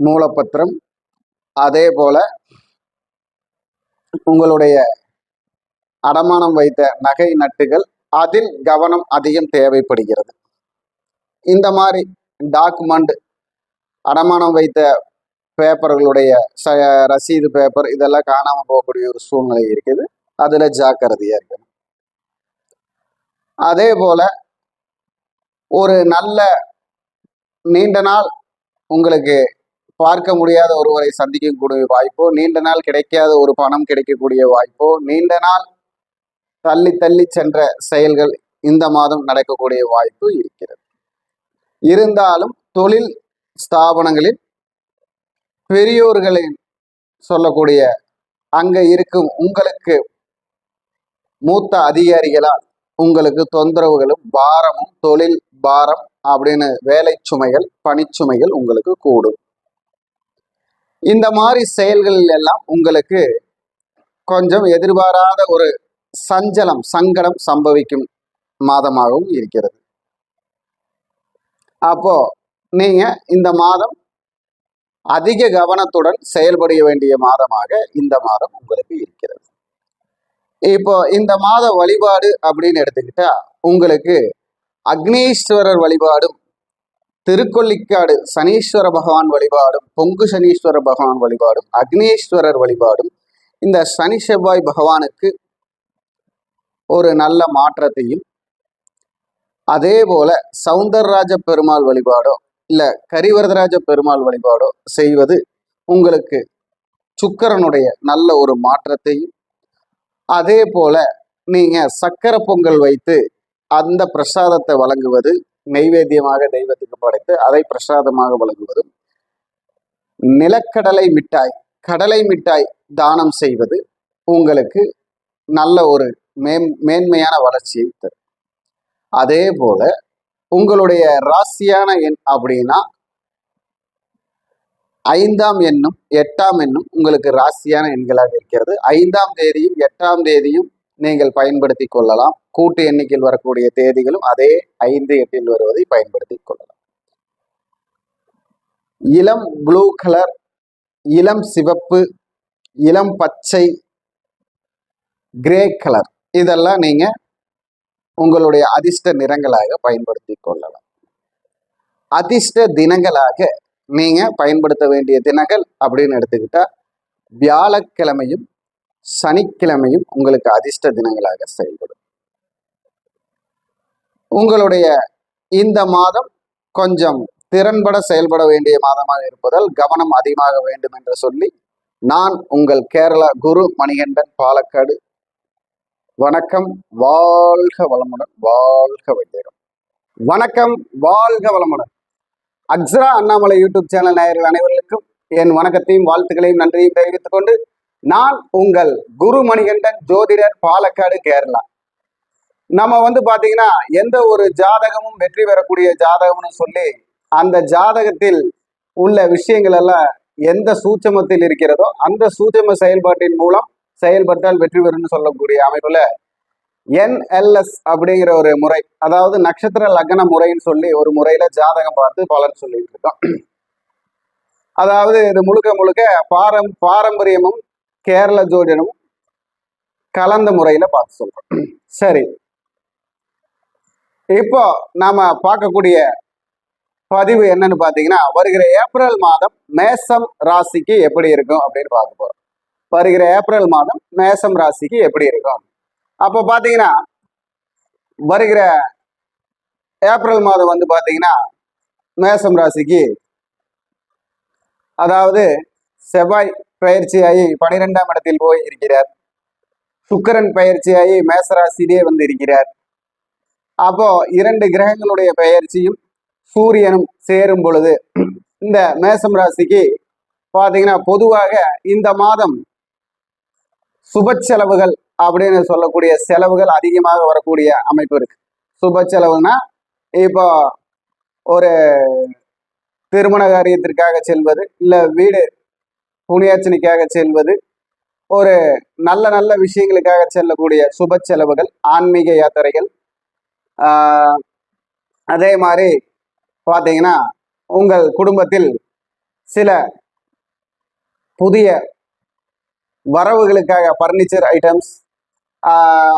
மூலப்பத்திரம், அதே போல உங்களுடைய அடமானம் வைத்த நகை நட்டுகள், அதில் கவனம் அதிகம் தேவைப்படுகிறது. இந்த மாதிரி டாக்குமெண்ட், அடமானம் வைத்த பேப்பர்களுடைய ரசீது பேப்பர் இதெல்லாம் காணாமல் போகக்கூடிய ஒரு சூழ்நிலை இருக்குது. அதுல ஜாக்கிரதையா இருக்கணும். அதே போல ஒரு நல்ல நீண்ட நாள் உங்களுக்கு பார்க்க முடியாத ஒருவரை சந்திக்கக்கூடிய வாய்ப்போ, நீண்ட நாள் கிடைக்காத ஒரு பணம் கிடைக்கக்கூடிய வாய்ப்போ, நீண்ட நாள் தள்ளி தள்ளி சென்ற செயல்கள் இந்த மாதம் நடக்கக்கூடிய வாய்ப்பு இருக்கிறது. இருந்தாலும் தொழில் ஸ்தாபனங்களில் பெரியோர்களின் சொல்லக்கூடிய அங்க இருக்கும் உங்களுக்கு மூத்த அதிகாரிகளால் உங்களுக்கு தொந்தரவுகளும் பாரமும் தொழில் பாரம் அப்படின்னு வேலை சுமைகள் பணிச்சுமைகள் உங்களுக்கு கூடும். இந்த மாதிரி செயல்களில் எல்லாம் உங்களுக்கு கொஞ்சம் எதிர்பாராத ஒரு சஞ்சலம் சங்கடம் சம்பவிக்கும் மாதமாகவும் இருக்கிறது. அப்போ நீங்க இந்த மாதம் அதிக கவனத்துடன் செயல்பட வேண்டிய மாதமாக இந்த மாதம் உங்களுக்கு இருக்கிறது. இப்போ இந்த மாத வழிபாடு அப்படின்னு எடுத்துக்கிட்டா உங்களுக்கு அக்னீஸ்வரர் வழிபாடும், திருக்கொள்ளிக்காடு சனீஸ்வர பகவான் வழிபாடும், பொங்கு சனீஸ்வர பகவான் வழிபாடும், அக்னீஸ்வரர் வழிபாடும் இந்த சனி செவ்வாய் பகவானுக்கு ஒரு நல்ல மாற்றத்தையும், அதே போல சௌந்தரராஜ பெருமாள் வழிபாடோ இல்ல கரிவரதராஜ பெருமாள் வழிபாடோ செய்வது உங்களுக்கு சுக்கிரனுடைய நல்ல ஒரு மாற்றத்தையும், அதே போல நீங்க சக்கரை பொங்கல் வைத்து அந்த பிரசாதத்தை வழங்குவது, நெய்வேத்தியமாக தெய்வத்துக்கு படைத்து அதை பிரசாதமாக வழங்குவதும், நிலக்கடலை மிட்டாய் கடலை மிட்டாய் தானம் செய்வது உங்களுக்கு நல்ல ஒரு மேன்மையான வளர்ச்சியை தரும். அதே போல உங்களுடைய ராசியான எண் அப்படின்னா 5ஆம் எண்ணும் 8ஆம் எண்ணும் உங்களுக்கு ராசியான எண்களாக இருக்கிறது. 5ஆம் தேதியும் 8ஆம் தேதியும் நீங்கள் பயன்படுத்தி கொள்ளலாம். கூட்டு எண்ணிக்கையில் வரக்கூடிய தேதிகளும் அதே 5, 8 வருவதை பயன்படுத்தி கொள்ளலாம். இளம் ப்ளூ கலர், இளம் சிவப்பு, இளம் பச்சை, கிரே கலர் இதெல்லாம் நீங்க உங்களுடைய அதிர்ஷ்ட நிறங்களாக பயன்படுத்தி கொள்ளலாம். அதிர்ஷ்ட தினங்களாக நீங்க பயன்படுத்த வேண்டிய தினங்கள் அப்படின்னு எடுத்துக்கிட்டா வியாழக்கிழமையும் சனிக்கிழமையும் உங்களுக்கு அதிர்ஷ்ட தினங்களாக செயல்படும். உங்களுடைய இந்த மாதம் கொஞ்சம் திறன்பட செயல்பட வேண்டிய மாதமாக இருப்பதால் கவனம் அதிகமாக வேண்டும் என்று சொல்லி நான் உங்கள் கேரளா குரு மணிகண்டன், பாலக்காடு. வணக்கம், வாழ்க வளமுடன், வாழ்க வையகம். வணக்கம், வாழ்க வளமுடன். அக்ஸரா அண்ணாமலை யூடியூப் சேனல் நேயர்கள் அனைவருக்கும் என் வணக்கத்தையும் வாழ்த்துக்களையும் நன்றியும் தெரிவித்துக் கொண்டு நான் உங்கள் குரு மணிகண்டன் ஜோதிடர், பாலக்காடு, கேரளா. நம்ம பாத்தீங்கன்னா எந்த ஒரு ஜாதகமும் வெற்றி பெறக்கூடிய ஜாதகம்னு சொல்லி அந்த ஜாதகத்தில் உள்ள விஷயங்கள் எல்லாம் எந்த சூட்சமத்தில் இருக்கிறதோ அந்த சூட்சம செயல்பாட்டின் மூலம் செயல்பட்டால் வெற்றி பெறும்னு சொல்லக்கூடிய அமைப்புல NLS அப்படிங்கிற ஒரு முறை, அதாவது நட்சத்திர லக்ன முறைன்னு சொல்லி ஒரு முறையில ஜாதகம் பார்த்து பலன் சொல்லிட்டு இருக்கோம். அதாவது இது முழுக்க முழுக்க பாரம்பரியமும் கேரள ஜோதிடமும் கலந்த முறையில பார்த்து சொல்றோம். சரி, இப்போ நாம பார்க்கக்கூடிய பதிவு என்னன்னு பாத்தீங்கன்னா வருகிற ஏப்ரல் மாதம் மேசம் ராசிக்கு எப்படி இருக்கும் அப்படின்னு பார்க்க போறோம். வருகிற ஏப்ரல் மாதம் மேசம் ராசிக்கு எப்படி இருக்கும். அப்போ பாத்தீங்கன்னா வருகிற ஏப்ரல் மாதம் பாத்தீங்கன்னா மேசம் ராசிக்கு, அதாவது செவ்வாய் பயிற்சியாகி 12ஆம் இடத்தில் போய் இருக்கிறார். சுக்கிரன் பயிற்சியாகி மேசராசியிலே இருக்கிறார். அப்போ 2 கிரகங்களுடைய பெயர்ச்சியும் சூரியனும் சேரும் பொழுது இந்த மேசம் ராசிக்கு பாத்தீங்கன்னா பொதுவாக இந்த மாதம் சுப செலவுகள் அப்படின்னு சொல்லக்கூடிய செலவுகள் அதிகமாக வரக்கூடிய அமைப்பு இருக்கு. சுப செலவுனா இப்போ ஒரு திருமண காரியத்திற்காக செல்வது, இல்ல வீடு புனியாச்சனைக்காக செல்வது, ஒரு நல்ல நல்ல விஷயங்களுக்காக செல்லக்கூடிய சுப செலவுகள், ஆன்மீக யாத்திரைகள். அதே மாதிரி பார்த்தீங்கன்னா உங்கள் குடும்பத்தில் சில புதிய வரவுகளுக்காக பர்னிச்சர் ஐட்டம்ஸ்,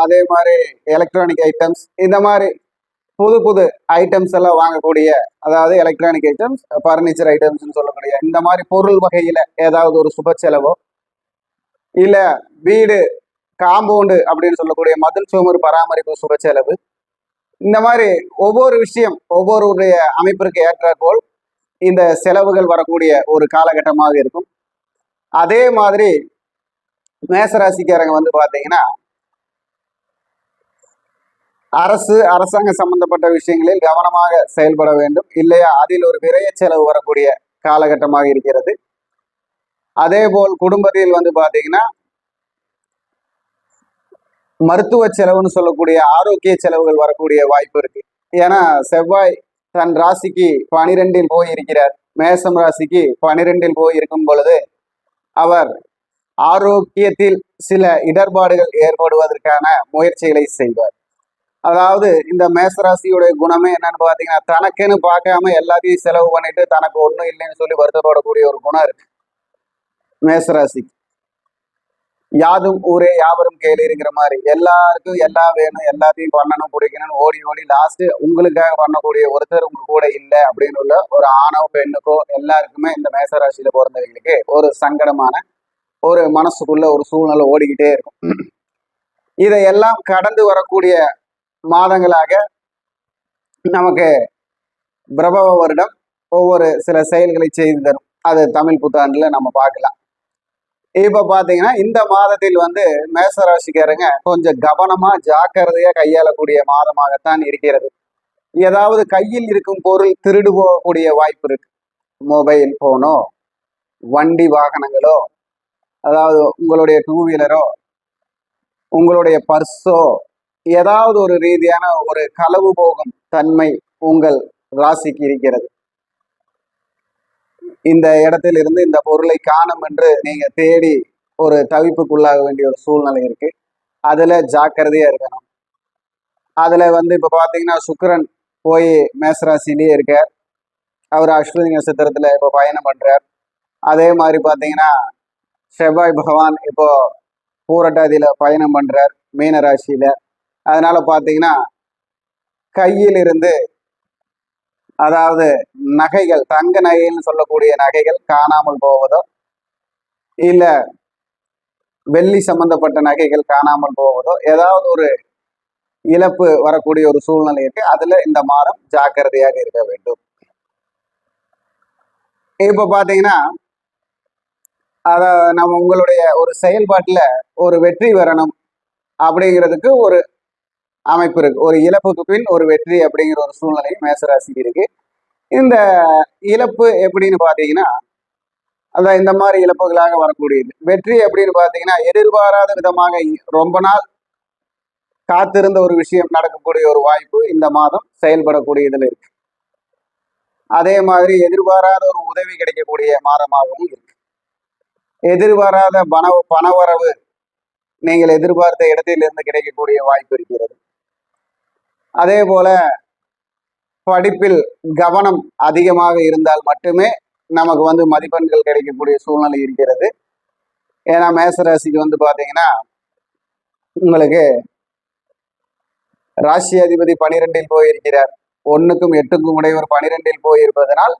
அதே மாதிரி எலக்ட்ரானிக் ஐட்டம்ஸ், இந்த மாதிரி புது புது ஐட்டம்ஸ் எல்லாம் வாங்கக்கூடிய, அதாவது எலக்ட்ரானிக் ஐட்டம்ஸ், பர்னிச்சர் ஐட்டம்ஸ்னு சொல்லக்கூடிய இந்த மாதிரி பொருள் வகையில ஏதாவது ஒரு சுப செலவோ, இல்ல வீடு காம்பவுண்டு அப்படின்னு சொல்லக்கூடிய மதில் சுவர் பராமரிப்பு சுப செலவு, இந்த மாதிரி ஒவ்வொரு விஷயம் ஒவ்வொருடைய அமைப்பிற்கு ஏற்றாற்போல் இந்த செலவுகள் வரக்கூடிய ஒரு காலகட்டமாக இருக்கும். அதே மாதிரி மேசராசிக்காரங்க வந்து பாத்தீங்கன்னா அரசாங்க சம்பந்தப்பட்ட விஷயங்களில் கவனமாக செயல்பட வேண்டும். இல்லையா அதில் ஒரு விரைய செலவு வரக்கூடிய காலகட்டமாக இருக்கிறது. அதே போல் குடும்பத்தில் வந்து பாத்தீங்கன்னா மருத்துவ செலவுன்னு சொல்லக்கூடிய ஆரோக்கிய செலவுகள் வரக்கூடிய வாய்ப்பு இருக்கு. ஏன்னா செவ்வாய் தன் ராசிக்கு 12 போய் இருக்கிறார். மேசம் ராசிக்கு 12 போய் இருக்கும் பொழுது அவர் ஆரோக்கியத்தில் சில இடர்பாடுகள் ஏற்படுவதற்கான முயற்சிகளை செய்வார். அதாவது இந்த மேசராசியுடைய குணமே என்னன்னு பாத்தீங்கன்னா தனக்குன்னு பார்க்காம எல்லாத்தையும் செலவு பண்ணிட்டு தனக்கு ஒண்ணும் இல்லைன்னு சொல்லி வருத்தப்படக்கூடிய ஒரு குணம் இருக்கு மேசராசிக்கு. யாதும் ஊரே யாவரும் கேளுங்கிற மாதிரி எல்லாருக்கும் எல்லாம் வேணும், எல்லாத்தையும் பண்ணணும், பிடிக்கணும்னு ஓடி ஓடி லாஸ்ட் உங்களுக்காக பண்ணக்கூடிய ஒருத்தர் உங்க கூட இல்லை அப்படின்னு உள்ள ஒரு ஆணோ பெண்ணுக்கோ எல்லாருக்குமே இந்த மேசராசியில பிறந்தவங்களுக்கு ஒரு சங்கடமான ஒரு மனசுக்குள்ள ஒரு சூழ்நிலை ஓடிக்கிட்டே இருக்கும். இதையெல்லாம் கடந்து வரக்கூடிய மாதங்களாக நமக்கு பிரபவ வருடம் ஒவ்வொரு சில செயல்களை செய்து தரும். அது தமிழ் புத்தாண்டுல நம்ம பார்க்கலாம். இப்ப பாத்தீங்கன்னா இந்த மாதத்தில் வந்து மேசராசிக்காரங்க கொஞ்சம் கவனமா ஜாக்கிரதையா கையாளக்கூடிய மாதமாகத்தான் இருக்கிறது. ஏதாவது கையில் இருக்கும் பொருள் திருடு போகக்கூடிய வாய்ப்பு இருக்கு. மொபைல் போனோ, வண்டி வாகனங்களோ, அதாவது உங்களுடைய டூ வீலரோ, உங்களுடைய பர்ஸோ, ஏதாவது ஒரு ரீதியான ஒரு களவு போகும் தன்மை உங்கள் ராசிக்கு இருக்கிறது. இந்த இடத்தில் இருந்து இந்த பொருளை காணும் என்று நீங்க தேடி ஒரு தவிப்புக்குள்ளாக வேண்டிய ஒரு சூழ்நிலை இருக்கு. அதுல ஜாக்கிரதையா இருக்கணும். அதுல வந்து இப்ப பாத்தீங்கன்னா சுக்கிரன் போய் மேசராசிலேயே இருக்க, அவர் அஸ்வினி நட்சத்திரத்துல இப்போ பயணம் பண்றார். அதே மாதிரி பாத்தீங்கன்னா செவ்வாய் பகவான் இப்போ பூரட்டாதியில பயணம் பண்றார் மீன ராசியில. அதனால பாத்தீங்கன்னா கையில் இருந்து அதாவது நகைகள், தங்க நகைகள்னு சொல்லக்கூடிய நகைகள் காணாமல் போவதோ, இல்ல வெள்ளி சம்பந்தப்பட்ட நகைகள் காணாமல் போவதோ, ஏதாவது ஒரு இழப்பு வரக்கூடிய ஒரு சூழ்நிலை இருக்கு. அதுல இந்த மாதம் ஜாக்கிரதையாக இருக்க வேண்டும். இப்ப பாத்தீங்கன்னா அத நம்ம உங்களுடைய ஒரு செயல்பாட்டுல ஒரு வெற்றி வரணும் அப்படிங்கிறதுக்கு ஒரு அமைப்பு இருக்கு. ஒரு இழப்புக்கு பின் ஒரு வெற்றி அப்படிங்கிற ஒரு சூழ்நிலை மேசராசிக்கு இருக்கு. இந்த இழப்பு எப்படின்னு பாத்தீங்கன்னா அதான் இந்த மாதிரி இழப்புகளாக வரக்கூடியது. வெற்றி அப்படின்னு பாத்தீங்கன்னா எதிர்பாராத விதமாக ரொம்ப நாள் காத்திருந்த ஒரு விஷயம் நடக்கக்கூடிய ஒரு வாய்ப்பு இந்த மாதம் செயல்படக்கூடியதுல இருக்கு. அதே மாதிரி எதிர்பாராத ஒரு உதவி கிடைக்கக்கூடிய மாதமாகவும் இருக்கு. எதிர்பாராத பணவரவு நீங்கள் எதிர்பார்த்த இடத்திலிருந்து கிடைக்கக்கூடிய வாய்ப்பு இருக்கிறது. அதே போல படிப்பில் கவனம் அதிகமாக இருந்தால் மட்டுமே நமக்கு வந்து மதிப்பெண்கள் கிடைக்கக்கூடிய சூழ்நிலை இருக்கிறது. ஏன்னா மேசராசிக்கு வந்து பாத்தீங்கன்னா உங்களுக்கு ராசி அதிபதி 12 போயிருக்கிறார். 1க்கும் 8க்கும் உடையவர் 12 போயிருப்பதனால்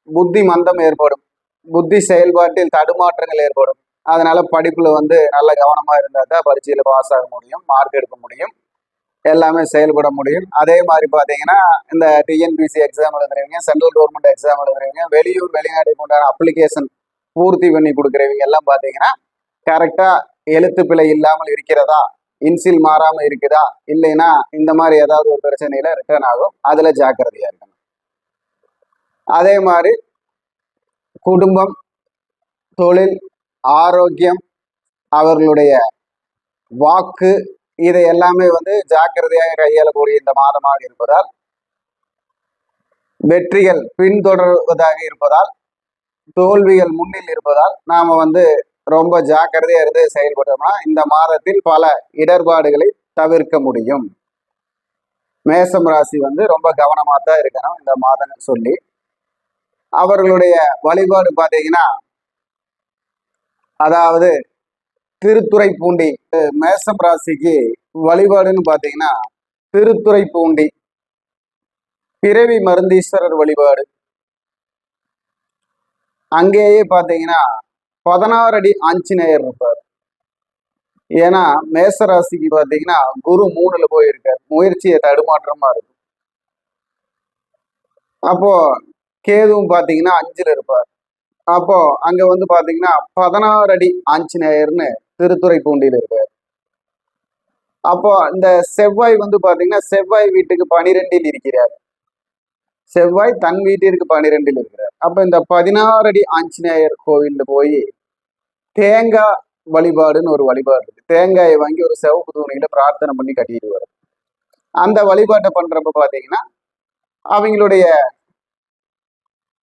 புத்தி மந்தம் ஏற்படும், புத்தி செயல்பாட்டில் தடுமாற்றங்கள் ஏற்படும். அதனால படிப்புல வந்து நல்ல கவனமா இருந்தா தான் பரீட்சையில பாஸ் ஆக முடியும், மார்க் எடுக்க முடியும், எல்லாமே செயல்பட முடியும். அதே மாதிரி பாத்தீங்கன்னா இந்த டிஎன்பிசி எக்ஸாம் எழுதுறவங்க, சென்ட்ரல் கவர்மெண்ட் எக்ஸாம் எழுதுறவங்க, வெளியூர் வெளிநாட்டுக்கு உண்டான அப்ளிகேஷன் பூர்த்தி பண்ணி கொடுக்குறவங்க எல்லாம் பாத்தீங்கன்னா கரெக்டா எழுத்து பிழை இல்லாமல் இருக்கிறதா, இன்சில் மாறாம இருக்குதா, இல்லைன்னா இந்த மாதிரி ஏதாவது ஒரு பிரச்சனையில ரிட்டர்ன் ஆகும். அதுல ஜாக்கிரதையா இருக்கணும். அதே மாதிரி குடும்பம், தொழில், ஆரோக்கியம், அவர்களுடைய வாக்கு, இதை எல்லாமே வந்து ஜாக்கிரதையாக கையாளக்கூடிய இந்த மாதமாக இருப்பதால் வெற்றிகள் பின்தொடர்வதாக இருப்பதால் தோல்விகள் முன்னில் இருப்பதால் நாம வந்து ரொம்ப ஜாக்கிரதையா இருந்து செயல்பட்டோம்னா இந்த மாதத்தில் பல இடர்பாடுகளை தவிர்க்க முடியும். மேசம் ராசி வந்து ரொம்ப கவனமா தான் இருக்கணும் இந்த மாதம் சொல்லி. அவர்களுடைய வழிபாடு பாத்தீங்கன்னா அதாவது திருத்துறைப்பூண்டி, மேசம் ராசிக்கு வழிபாடுன்னு பாத்தீங்கன்னா திருத்துறைப்பூண்டி பிறவி மருந்தீஸ்வரர் வழிபாடு. அங்கேயே பாத்தீங்கன்னா 16 அடி ஆஞ்சநேயர் இருப்பார். ஏன்னா மேசராசிக்கு பாத்தீங்கன்னா குரு 3ல போயிருக்கார், முயற்சியை தடுமாற்றமா இருக்கும். அப்போ கேதுவும் பார்த்தீங்கன்னா 5ல் இருப்பார். அப்போ அங்க வந்து பார்த்தீங்கன்னா 16 அடி ஆஞ்சநேயர்னு திருத்துறைப்பூண்டியில் இருப்பார். அப்போ இந்த செவ்வாய் வந்து பார்த்தீங்கன்னா செவ்வாய் வீட்டுக்கு 12ல் இருக்கிறார். செவ்வாய் தன் வீட்டிற்கு 12ல் இருக்கிறார். அப்ப இந்த 16 அடி ஆஞ்சநேயர் கோவில்ல போய் தேங்காய் வழிபாடுன்னு ஒரு வழிபாடு இருக்கு. தேங்காயை வாங்கி ஒரு சிவப்பு துணியில பிரார்த்தனை பண்ணி கட்டிட்டு வரும். அந்த வழிபாட்டை பண்றப்ப பாத்தீங்கன்னா அவங்களுடைய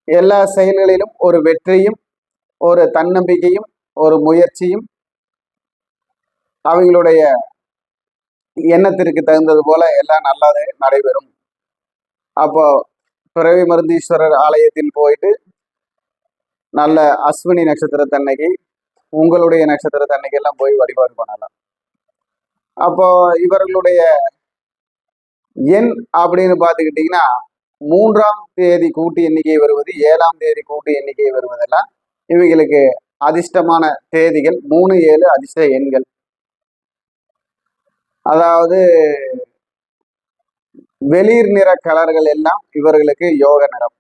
எல்லா செயல்களிலும் ஒரு வெற்றியும் ஒரு தன்னம்பிக்கையும் ஒரு முயற்சியும் அவங்களுடைய எண்ணத்திற்கு தகுந்தது போல எல்லாம் நல்லாவே நடைபெறும். அப்போ பிறவி மருந்தீஸ்வரர் ஆலயத்தில் போயிட்டு நல்ல அஸ்வினி நட்சத்திரத்தன்னைக்கு உங்களுடைய நட்சத்திரத்தன்னைக்கு எல்லாம் போய் வழிபாடு பண்ணலாம். அப்போ இவர்களுடைய எண் அப்படின்னு பார்த்துக்கிட்டிங்கன்னா 3ஆம் தேதி கூட்டு எண்ணிக்கை வருவது, 7ஆம் தேதி கூட்டு எண்ணிக்கை வருவதெல்லாம் இவங்களுக்கு அதிர்ஷ்டமான தேதிகள். 3, 7 அதிர்ஷ்ட எண்கள். அதாவது வெளிர் நிற கலர்கள் எல்லாம் இவர்களுக்கு யோக நிறம்.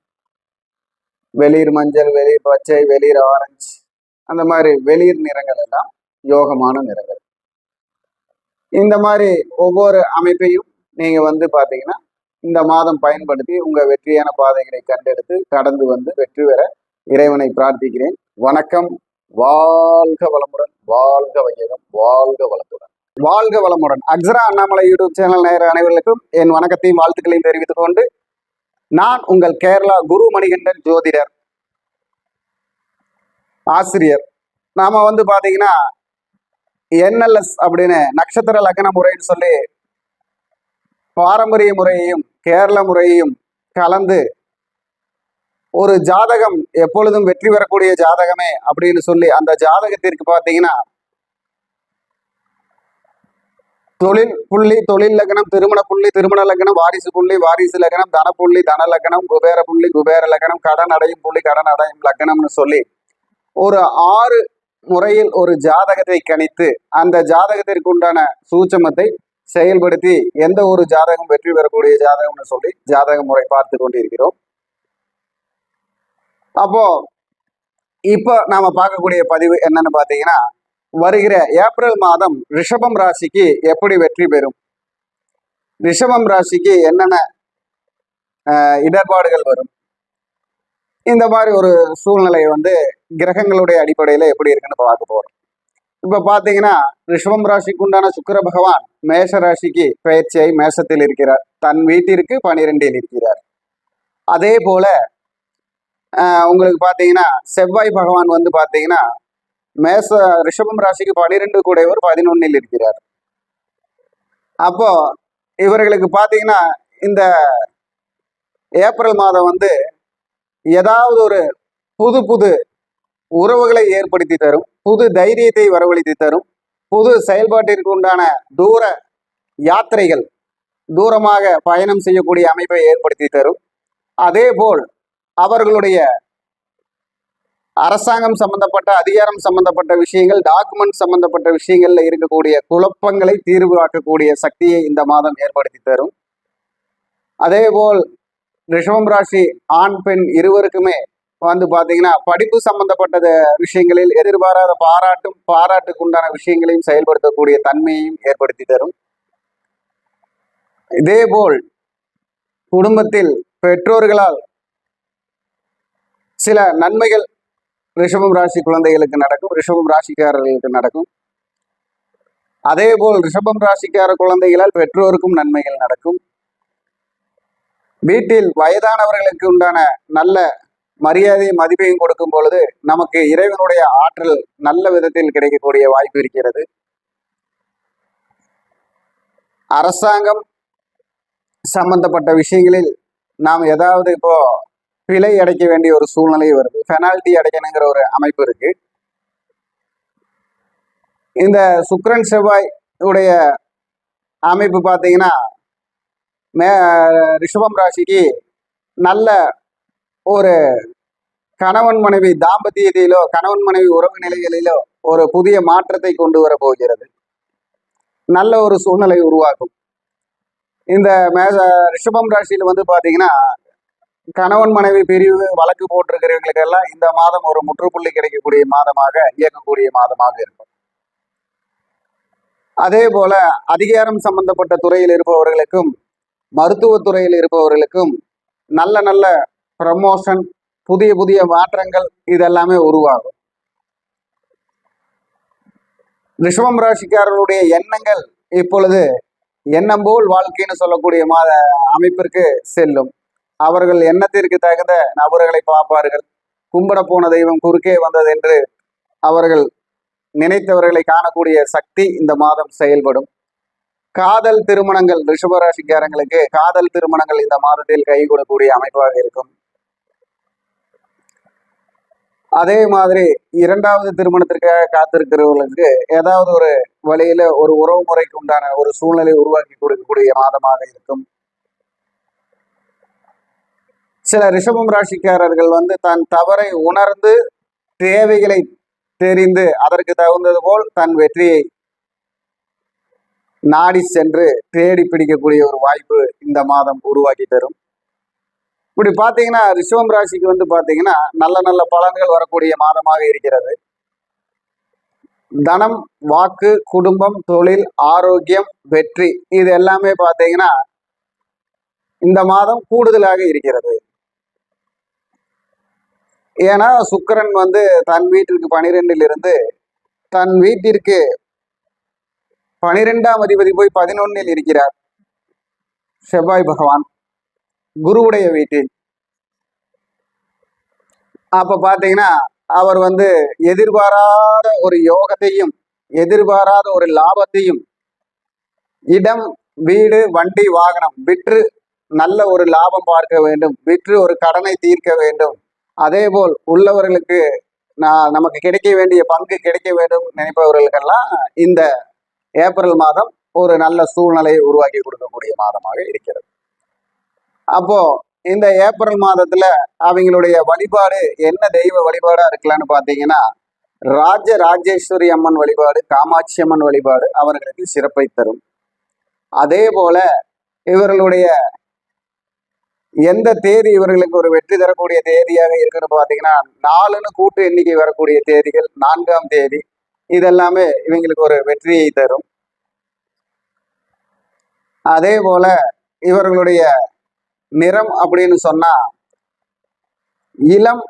வெளிர் மஞ்சள், வெளிர் பச்சை, வெளிர் ஆரஞ்சு, அந்த மாதிரி வெளிர் நிறங்கள் எல்லாம் யோகமான நிறங்கள். இந்த மாதிரி ஒவ்வொரு அமைப்பையும் நீங்க வந்து பாத்தீங்கன்னா இந்த மாதம் பயன்படுத்தி உங்க வெற்றியான பாதைகளை கண்டெடுத்து கடந்து வந்து வெற்றி பெற இறைவனை பிரார்த்திக்கிறேன். வணக்கம். வாழ்க வளமுடன், வாழ்க வையகம், வாழ்க வளத்துடன், வாழ்க வளமுடன். அக்ஸரா அண்ணாமலை யூடியூப் சேனல் நேயர் அனைவர்களுக்கும் என் வணக்கத்தையும் வாழ்த்துக்களையும் தெரிவித்துக் கொண்டு நான் உங்கள் கேரளா குரு மணிகண்டன் ஜோதிடர் ஆசிரியர். நாம வந்து பாத்தீங்கன்னா என்எல்எஸ் அப்படின்னு நட்சத்திர லக்ன முறைன்னு சொல்லி பாரம்பரிய முறையையும் கேரள முறையையும் கலந்து ஒரு ஜாதகம் எப்பொழுதும் வெற்றி பெறக்கூடிய ஜாதகமே அப்படின்னு சொல்லி அந்த ஜாதகத்திற்கு பார்த்தீங்கன்னா தொழில் புள்ளி தொழில் லக்னம், திருமண புள்ளி திருமண லக்னம், வாரிசு புள்ளி வாரிசு லக்னம், தன புள்ளி தன லக்னம், குபேர புள்ளி குபேர லக்னம், கடன் அடையும் புள்ளி கடன் அடையும் லக்னம்னு சொல்லி ஒரு 6 முறையில் ஒரு ஜாதகத்தை கணித்து அந்த ஜாதகத்திற்கு உண்டான சூட்சமத்தை செயல்படுத்தி எந்த ஒரு ஜாதகம் வெற்றி பெறக்கூடிய ஜாதகம்னு சொல்லி ஜாதக முறை பார்த்து கொண்டிருக்கிறோம். அப்போ இப்போ நாம பார்க்கக்கூடிய பதிவு என்னன்னு பாத்தீங்கன்னா வருகிற ஏப்ரல் மாதம் ரிஷபம் ராசிக்கு எப்படி வெற்றி பெறும், ரிஷபம் ராசிக்கு என்னென்ன இடர்பாடுகள் வரும், இந்த மாதிரி ஒரு சூழ்நிலை வந்து கிரகங்களுடைய அடிப்படையில எப்படி இருக்குன்னு பார்க்க போறோம். இப்ப பாத்தீங்கன்னா ரிஷபம் ராசிக்கு உண்டான சுக்கிர பகவான் மேஷ ராசிக்கு பயிற்சியாய் மேஷத்தில் இருக்கிறார். தன் வீட்டிற்கு 12ல் இருக்கிறார். அதே போல உங்களுக்கு பாத்தீங்கன்னா செவ்வாய் பகவான் வந்து பாத்தீங்கன்னா ரிஷபம் ராசிக்கு 12 கூடையவர் 11ல் இருக்கிறார். அப்போ இவர்களுக்கு பாத்தீங்கன்னா இந்த ஏப்ரல் மாதம் வந்து ஏதாவது ஒரு புது புது உறவுகளை ஏற்படுத்தி தரும், புது தைரியத்தை வரவழைத்து தரும், புது செயல்பாட்டிற்கு உண்டான தூர யாத்திரைகள், தூரமாக பயணம் செய்யக்கூடிய அமைப்பை ஏற்படுத்தி தரும். அதே போல் அவர்களுடைய அரசாங்கம் சம்பந்தப்பட்ட அதிகாரம் சம்பந்தப்பட்ட விஷயங்கள், டாக்குமெண்ட் சம்பந்தப்பட்ட விஷயங்கள்ல இருக்கக்கூடிய குழப்பங்களை தீர்வாக்கக்கூடிய சக்தியை இந்த மாதம் ஏற்படுத்தி தரும். அதே போல் ரிஷபம் ராசி ஆண் பெண் இருவருக்குமே வந்து பாத்தீங்கன்னா படிப்பு சம்பந்தப்பட்ட விஷயங்களில் எதிர்பாராத பாராட்டுக்கு உண்டான விஷயங்களையும் செயல்படுத்தக்கூடிய தன்மையையும் ஏற்படுத்தி தரும். இதேபோல் குடும்பத்தில் பெற்றோர்களால் சில நன்மைகள் ரிஷபம் ராசி குழந்தைகளுக்கு நடக்கும், ரிஷபம் ராசிக்காரர்களுக்கு நடக்கும். அதே போல் ரிஷபம் ராசிக்கார குழந்தைகளால் பெற்றோருக்கும் நன்மைகள் நடக்கும். வீட்டில் வயதானவர்களுக்கு உண்டான நல்ல மரியாதையும் மதிப்பையும் கொடுக்கும் பொழுது நமக்கு இறைவனுடைய ஆற்றல் நல்ல விதத்தில் கிடைக்கக்கூடிய வாய்ப்பு இருக்கிறது. அரசாங்கம் சம்பந்தப்பட்ட விஷயங்களில் நாம் ஏதாவது இப்போ பிழை அடைக்க வேண்டிய ஒரு சூழ்நிலை வருது, பெனால்டி அடைக்கணுங்கிற ஒரு அமைப்பு இருக்கு. இந்த சுக்கிரன் செவ்வாய் உடைய அமைப்பு பார்த்தீங்கன்னா ரிஷபம் ராசிக்கு நல்ல ஒரு கணவன் மனைவி தாம்பத்தியத்திலோ கணவன் மனைவி உறவு நிலைகளிலோ ஒரு புதிய மாற்றத்தை கொண்டு வர போகிறது, நல்ல ஒரு சூழ்நிலை உருவாக்கும். இந்த ரிஷபம் ராசியில் வந்து பாத்தீங்கன்னா கணவன் மனைவி பிரிவு வழக்கு போட்டிருக்கிறவங்களுக்கு எல்லாம் இந்த மாதம் ஒரு முற்றுப்புள்ளி கிடைக்கக்கூடிய மாதமாக இயங்கக்கூடிய மாதமாக இருக்கும். அதே போல அதிகாரம் சம்பந்தப்பட்ட துறையில் இருப்பவர்களுக்கும் மருத்துவத்துறையில் இருப்பவர்களுக்கும் நல்ல நல்ல ப்ரமோஷன், புதிய புதிய மாற்றங்கள் இதெல்லாமே உருவாகும். ரிஷபம் ராசிக்காரர்களுடைய எண்ணங்கள் இப்பொழுது எண்ணம் போல் வாழ்க்கைன்னு சொல்லக்கூடிய அமைப்பிற்கு செல்லும். அவர்கள் எண்ணத்திற்கு தகுந்த நபர்களை பார்ப்பார்கள். கும்பிட போன தெய்வம் குறுக்கே வந்தது என்று அவர்கள் நினைத்தவர்களை காணக்கூடிய சக்தி இந்த மாதம் செயல்படும். காதல் திருமணங்கள், ரிஷபராசிக்காரங்களுக்கு காதல் திருமணங்கள் இந்த மாதத்தில் கைகூடக்கூடிய அமைப்பாக இருக்கும். அதே மாதிரி இரண்டாவது திருமணத்திற்காக காத்திருக்கிறவர்களுக்கு ஏதாவது ஒரு வழியில ஒரு உறவு முறைக்கு உண்டான ஒரு சூழ்நிலை உருவாக்கி கொடுக்கக்கூடிய மாதமாக இருக்கும். சில ரிஷபம் ராசிக்காரர்கள் தன் தவறை உணர்ந்து தேவைகளை தெரிந்து அதற்கு தகுந்தது போல் தன் வெற்றியை நாடி சென்று தேடி பிடிக்கக்கூடிய ஒரு வாய்ப்பு இந்த மாதம் உருவாக்கி தரும். இப்படி பார்த்தீங்கன்னா ரிஷபம் ராசிக்கு பார்த்தீங்கன்னா நல்ல நல்ல பலன்கள் வரக்கூடிய மாதமாக இருக்கிறது. தனம், வாக்கு, குடும்பம், தொழில், ஆரோக்கியம், வெற்றி இது எல்லாமே பார்த்தீங்கன்னா இந்த மாதம் கூடுதலாக இருக்கிறது. ஏன்னா சுக்கிரன் தன் வீட்டிற்கு 12 இருந்து தன் வீட்டிற்கு 12ஆம் அதிபதி போய் 11 இருக்கிறார். செவ்வாய் பகவான் குருவுடைய வீட்டில். அப்ப பாத்தீங்கன்னா அவர் எதிர்பாராத ஒரு யோகத்தையும் எதிர்பாராத ஒரு லாபத்தையும், இடம், வீடு, வண்டி, வாகனம் விற்று நல்ல ஒரு லாபம் பார்க்க வேண்டும், விற்று ஒரு கடனை தீர்க்க வேண்டும், அதே போல் உள்ளவர்களுக்கு நமக்கு கிடைக்க வேண்டிய பங்கு கிடைக்க வேண்டும் நினைப்பவர்களுக்கெல்லாம் இந்த ஏப்ரல் மாதம் ஒரு நல்ல சூழ்நிலையை உருவாக்கி கொடுக்கக்கூடிய மாதமாக இருக்கிறது. அப்போ இந்த ஏப்ரல் மாதத்துல அவங்களுடைய வழிபாடு என்ன தெய்வ வழிபாடா இருக்கலாம்னு பாத்தீங்கன்னா ராஜராஜேஸ்வரி அம்மன் வழிபாடு, காமாட்சி அம்மன் வழிபாடு அவர்களுக்கு சிறப்பை தரும். அதே போல இவர்களுடைய எந்த தேதி இவர்களுக்கு ஒரு வெற்றி தரக்கூடிய தேதியாக இருக்குன்னு பாத்தீங்கன்னா 4ன்னு கூட்டு எண்ணிக்கை வரக்கூடிய தேதிகள், 4ஆம் தேதி இதெல்லாமே இவங்களுக்கு ஒரு வெற்றியை தரும். அதே போல இவர்களுடைய நிறம் அப்படின்னு சொன்னா இளம்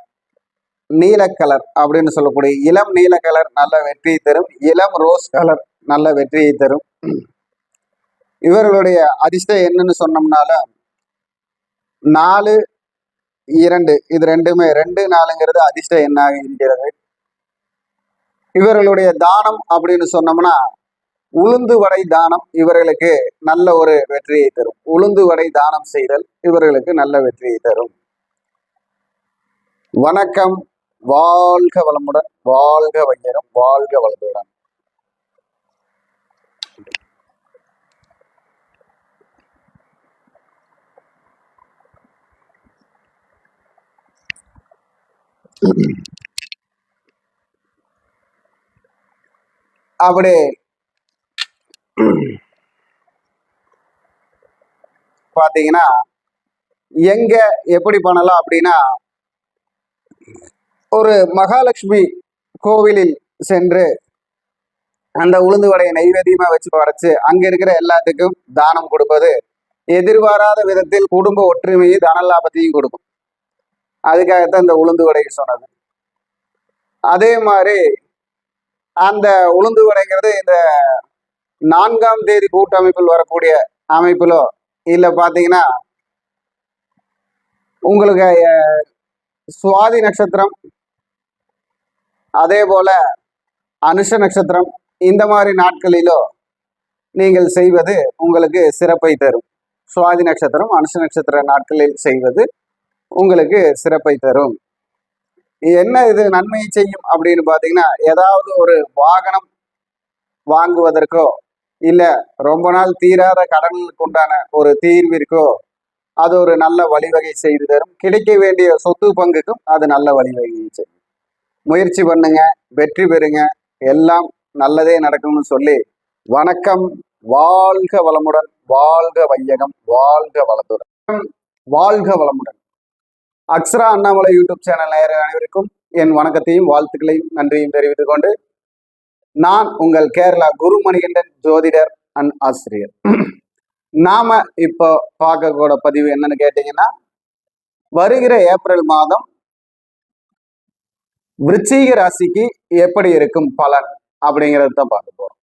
நீல கலர் அப்படின்னு சொல்லக்கூடிய இளம் நீல கலர் நல்ல வெற்றியை தரும். இளம் ரோஸ் கலர் நல்ல வெற்றியை தரும். இவர்களுடைய அதிர்ஷ்டம் என்னன்னு சொன்னோம்னால 4, 2 இது ரெண்டுமே 2, 4ங்கிறது அதிர்ஷ்ட எண்ணாக இருக்கிறது. இவர்களுடைய தானம் அப்படின்னு சொன்னோம்னா உளுந்து வடை தானம் இவர்களுக்கு நல்ல ஒரு வெற்றியை தரும். உளுந்து வடை தானம் செய்தல் இவர்களுக்கு நல்ல வெற்றியை தரும். வணக்கம். வாழ்க வளமுடன், வாழ்க வையகம், வாழ்க வளத்துடன். அப்படி பாத்தீங்கன்னா எங்க எப்படி பண்ணலாம் அப்படின்னா ஒரு மகாலட்சுமி கோவிலில் சென்று அந்த உளுந்து வடையை நைவேத்தியமா வச்சு படைச்சு அங்க இருக்கிற எல்லாத்துக்கும் தானம் கொடுப்பது எதிர்பாராத விதத்தில் குடும்ப ஒற்றுமையை தன லாபத்தையும் கொடுக்கும். அதுக்காகத்தான் இந்த உளுந்து வடையை சொன்னது. அதே மாதிரி அந்த உளுந்து வடைங்கிறது இந்த 4ஆம் தேதி கூட்டமைப்பில் வரக்கூடிய அமைப்பிலோ இல்ல பாத்தீங்கன்னா உங்களுக்கு சுவாதி நட்சத்திரம், அதே போல அனுஷ நட்சத்திரம் இந்த மாதிரி நாட்களிலோ நீங்கள் செய்வது உங்களுக்கு சிறப்பை தரும். சுவாதி நட்சத்திரம், அனுஷ நட்சத்திர நாட்களில் செய்வது உங்களுக்கு சிறப்பை தரும். என்ன இது நன்மையை செய்யும் அப்படின்னு பாத்தீங்கன்னா ஏதாவது ஒரு வாகனம் வாங்குவதற்கோ இல்ல ரொம்ப நாள் தீராத கடனுக்கு உண்டான ஒரு தீர்விற்கோ அது ஒரு நல்ல வழிவகை செய்து தரும். கிடைக்க வேண்டிய சொத்து பங்குக்கும் அது நல்ல வழிவகை செய்யும். முயற்சி பண்ணுங்க, வெற்றி பெறுங்க, எல்லாம் நல்லதே நடக்கும்னு சொல்லி வணக்கம். வாழ்க வளமுடன், வாழ்க வையகம், வாழ்க வளத்துடன், வாழ்க வளமுடன். அக்ஷரா அண்ணாமலை யூடியூப் சேனல் நேயர்கள் அனைவருக்கும் என் வணக்கத்தையும் வாழ்த்துக்களையும் நன்றியும் தெரிவித்துக் கொண்டு நான் உங்கள் கேரளா குருமணிகண்டன் ஜோதிடர் அண்ட் ஆசிரியர். நாம இப்போ பார்க்கக்கூட பதிவு என்னன்னு கேட்டீங்கன்னா, வருகிற ஏப்ரல் மாதம் விருச்சிக ராசிக்கு எப்படி இருக்கும் பலன் அப்படிங்கிறது தான் பார்க்க போறோம்.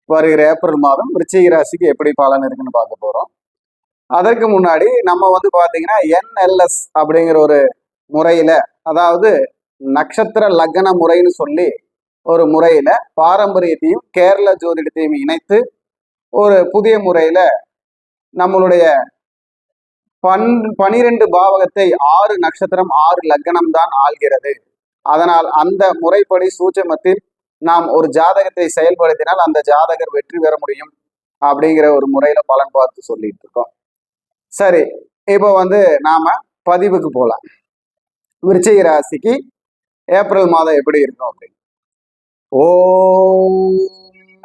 வருகிற ஏப்ரல் மாதம் விருச்சிக ராசிக்கு எப்படி பலன் இருக்குன்னு பார்க்க போறோம். அதற்கு முன்னாடி நம்ம பாத்தீங்கன்னா NLS அப்படிங்கிற ஒரு முறையில, அதாவது நட்சத்திர லக்ன முறைன்னு சொல்லி ஒரு முறையில பாரம்பரியத்தையும் கேரள ஜோதிடத்தையும் இணைத்து ஒரு புதிய முறையில நம்மளுடைய 12 பாவகத்தை 6 நட்சத்திரம் 6 லக்னம் தான் ஆள்கிறது. அதனால் அந்த முறைப்படி சூட்சமத்தில் நாம் ஒரு ஜாதகத்தை செயல்படுத்தினால் அந்த ஜாதகர் வெற்றி பெற முடியும் அப்படிங்கிற ஒரு முறையில பலன் பார்த்து சொல்லிட்டு இருக்கோம். சரி, இப்போ நாம பதிவுக்கு போலாம். விருச்சிக ராசிக்கு ஏப்ரல் மாதம் எப்படி இருக்கும் அப்படின்னு. ஓம்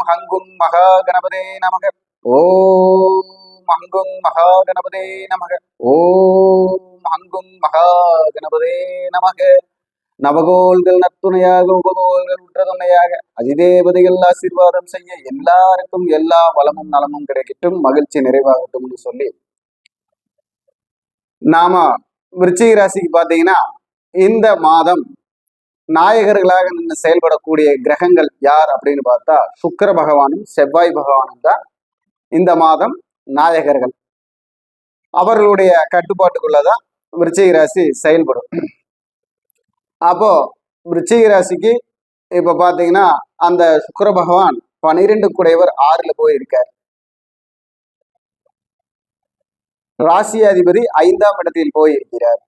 ஹங்கும் மகா கணபதே நமக. ஓம் ஹங்கும் மகா கணபதே நமக. ஓம் ஹங்கும் மகா கணபதே நமக. நவகோள்கள் நத்துணையாக உபகோள்கள் உற்ற துணையாக அதிதேவதைகள் ஆசீர்வாதம் செய்ய எல்லாருக்கும் எல்லா வளமும் நலமும் கிடைக்கட்டும், மகிழ்ச்சி நிறைவாகட்டும்னு சொல்லி நாம விருச்சிக ராசிக்கு பார்த்தீங்கன்னா இந்த மாதம் நாயகர்களாக நின்று செயல்படக்கூடிய கிரகங்கள் யார் அப்படின்னு பார்த்தா சுக்கிர பகவானும் செவ்வாய் பகவானும் தான் இந்த மாதம் நாயகர்கள். அவர்களுடைய கட்டுப்பாட்டுக்குள்ளதான் விருச்சிக ராசி செயல்படும். அப்போ விருச்சிக ராசிக்கு இப்ப பாத்தீங்கன்னா அந்த சுக்கிர பகவான் 12 குடையவர் 6ல போய் இருக்கார். ராசி அதிபதி 5ஆம் இடத்தில் போய் இருக்கிறார்.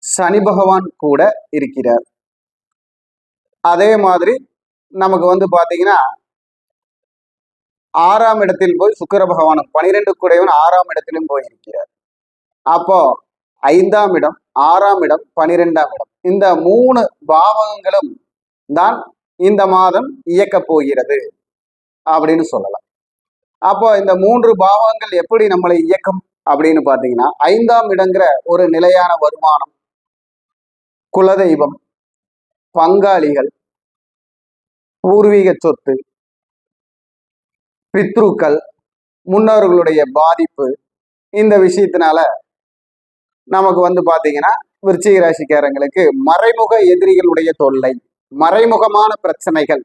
சனி பகவான் கூட இருக்கிறார். அதே மாதிரி நமக்கு பாத்தீங்கன்னா 6ஆம் இடத்தில் போய் சுக்கிர பகவானும் 12 குடையவன் 6ஆம் இடத்திலும் போய் இருக்கிறார். அப்போ 5ஆம் இடம், 6ஆம் இடம், 12ஆம் இடம், இந்த 3 பாவகங்களும் தான் இந்த மாதம் இயக்க போகிறது அப்படின்னு சொல்லலாம். அப்போ இந்த 3 பாவங்கள் எப்படி நம்மளை இயக்கம் அப்படின்னு பாத்தீங்கன்னா, 5ஆம் இடங்கிற ஒரு நிலையான வருமானம், குலதெய்வம், பங்காளிகள், பூர்வீக சொத்து, பித்ருக்கள், முன்னோர்களுடைய பாதிப்பு, இந்த விஷயத்தினால நமக்கு பாத்தீங்கன்னா விருச்சிக ராசிக்காரங்களுக்கு மறைமுக எதிரிகளுடைய தொல்லை, மறைமுகமான பிரச்சனைகள்,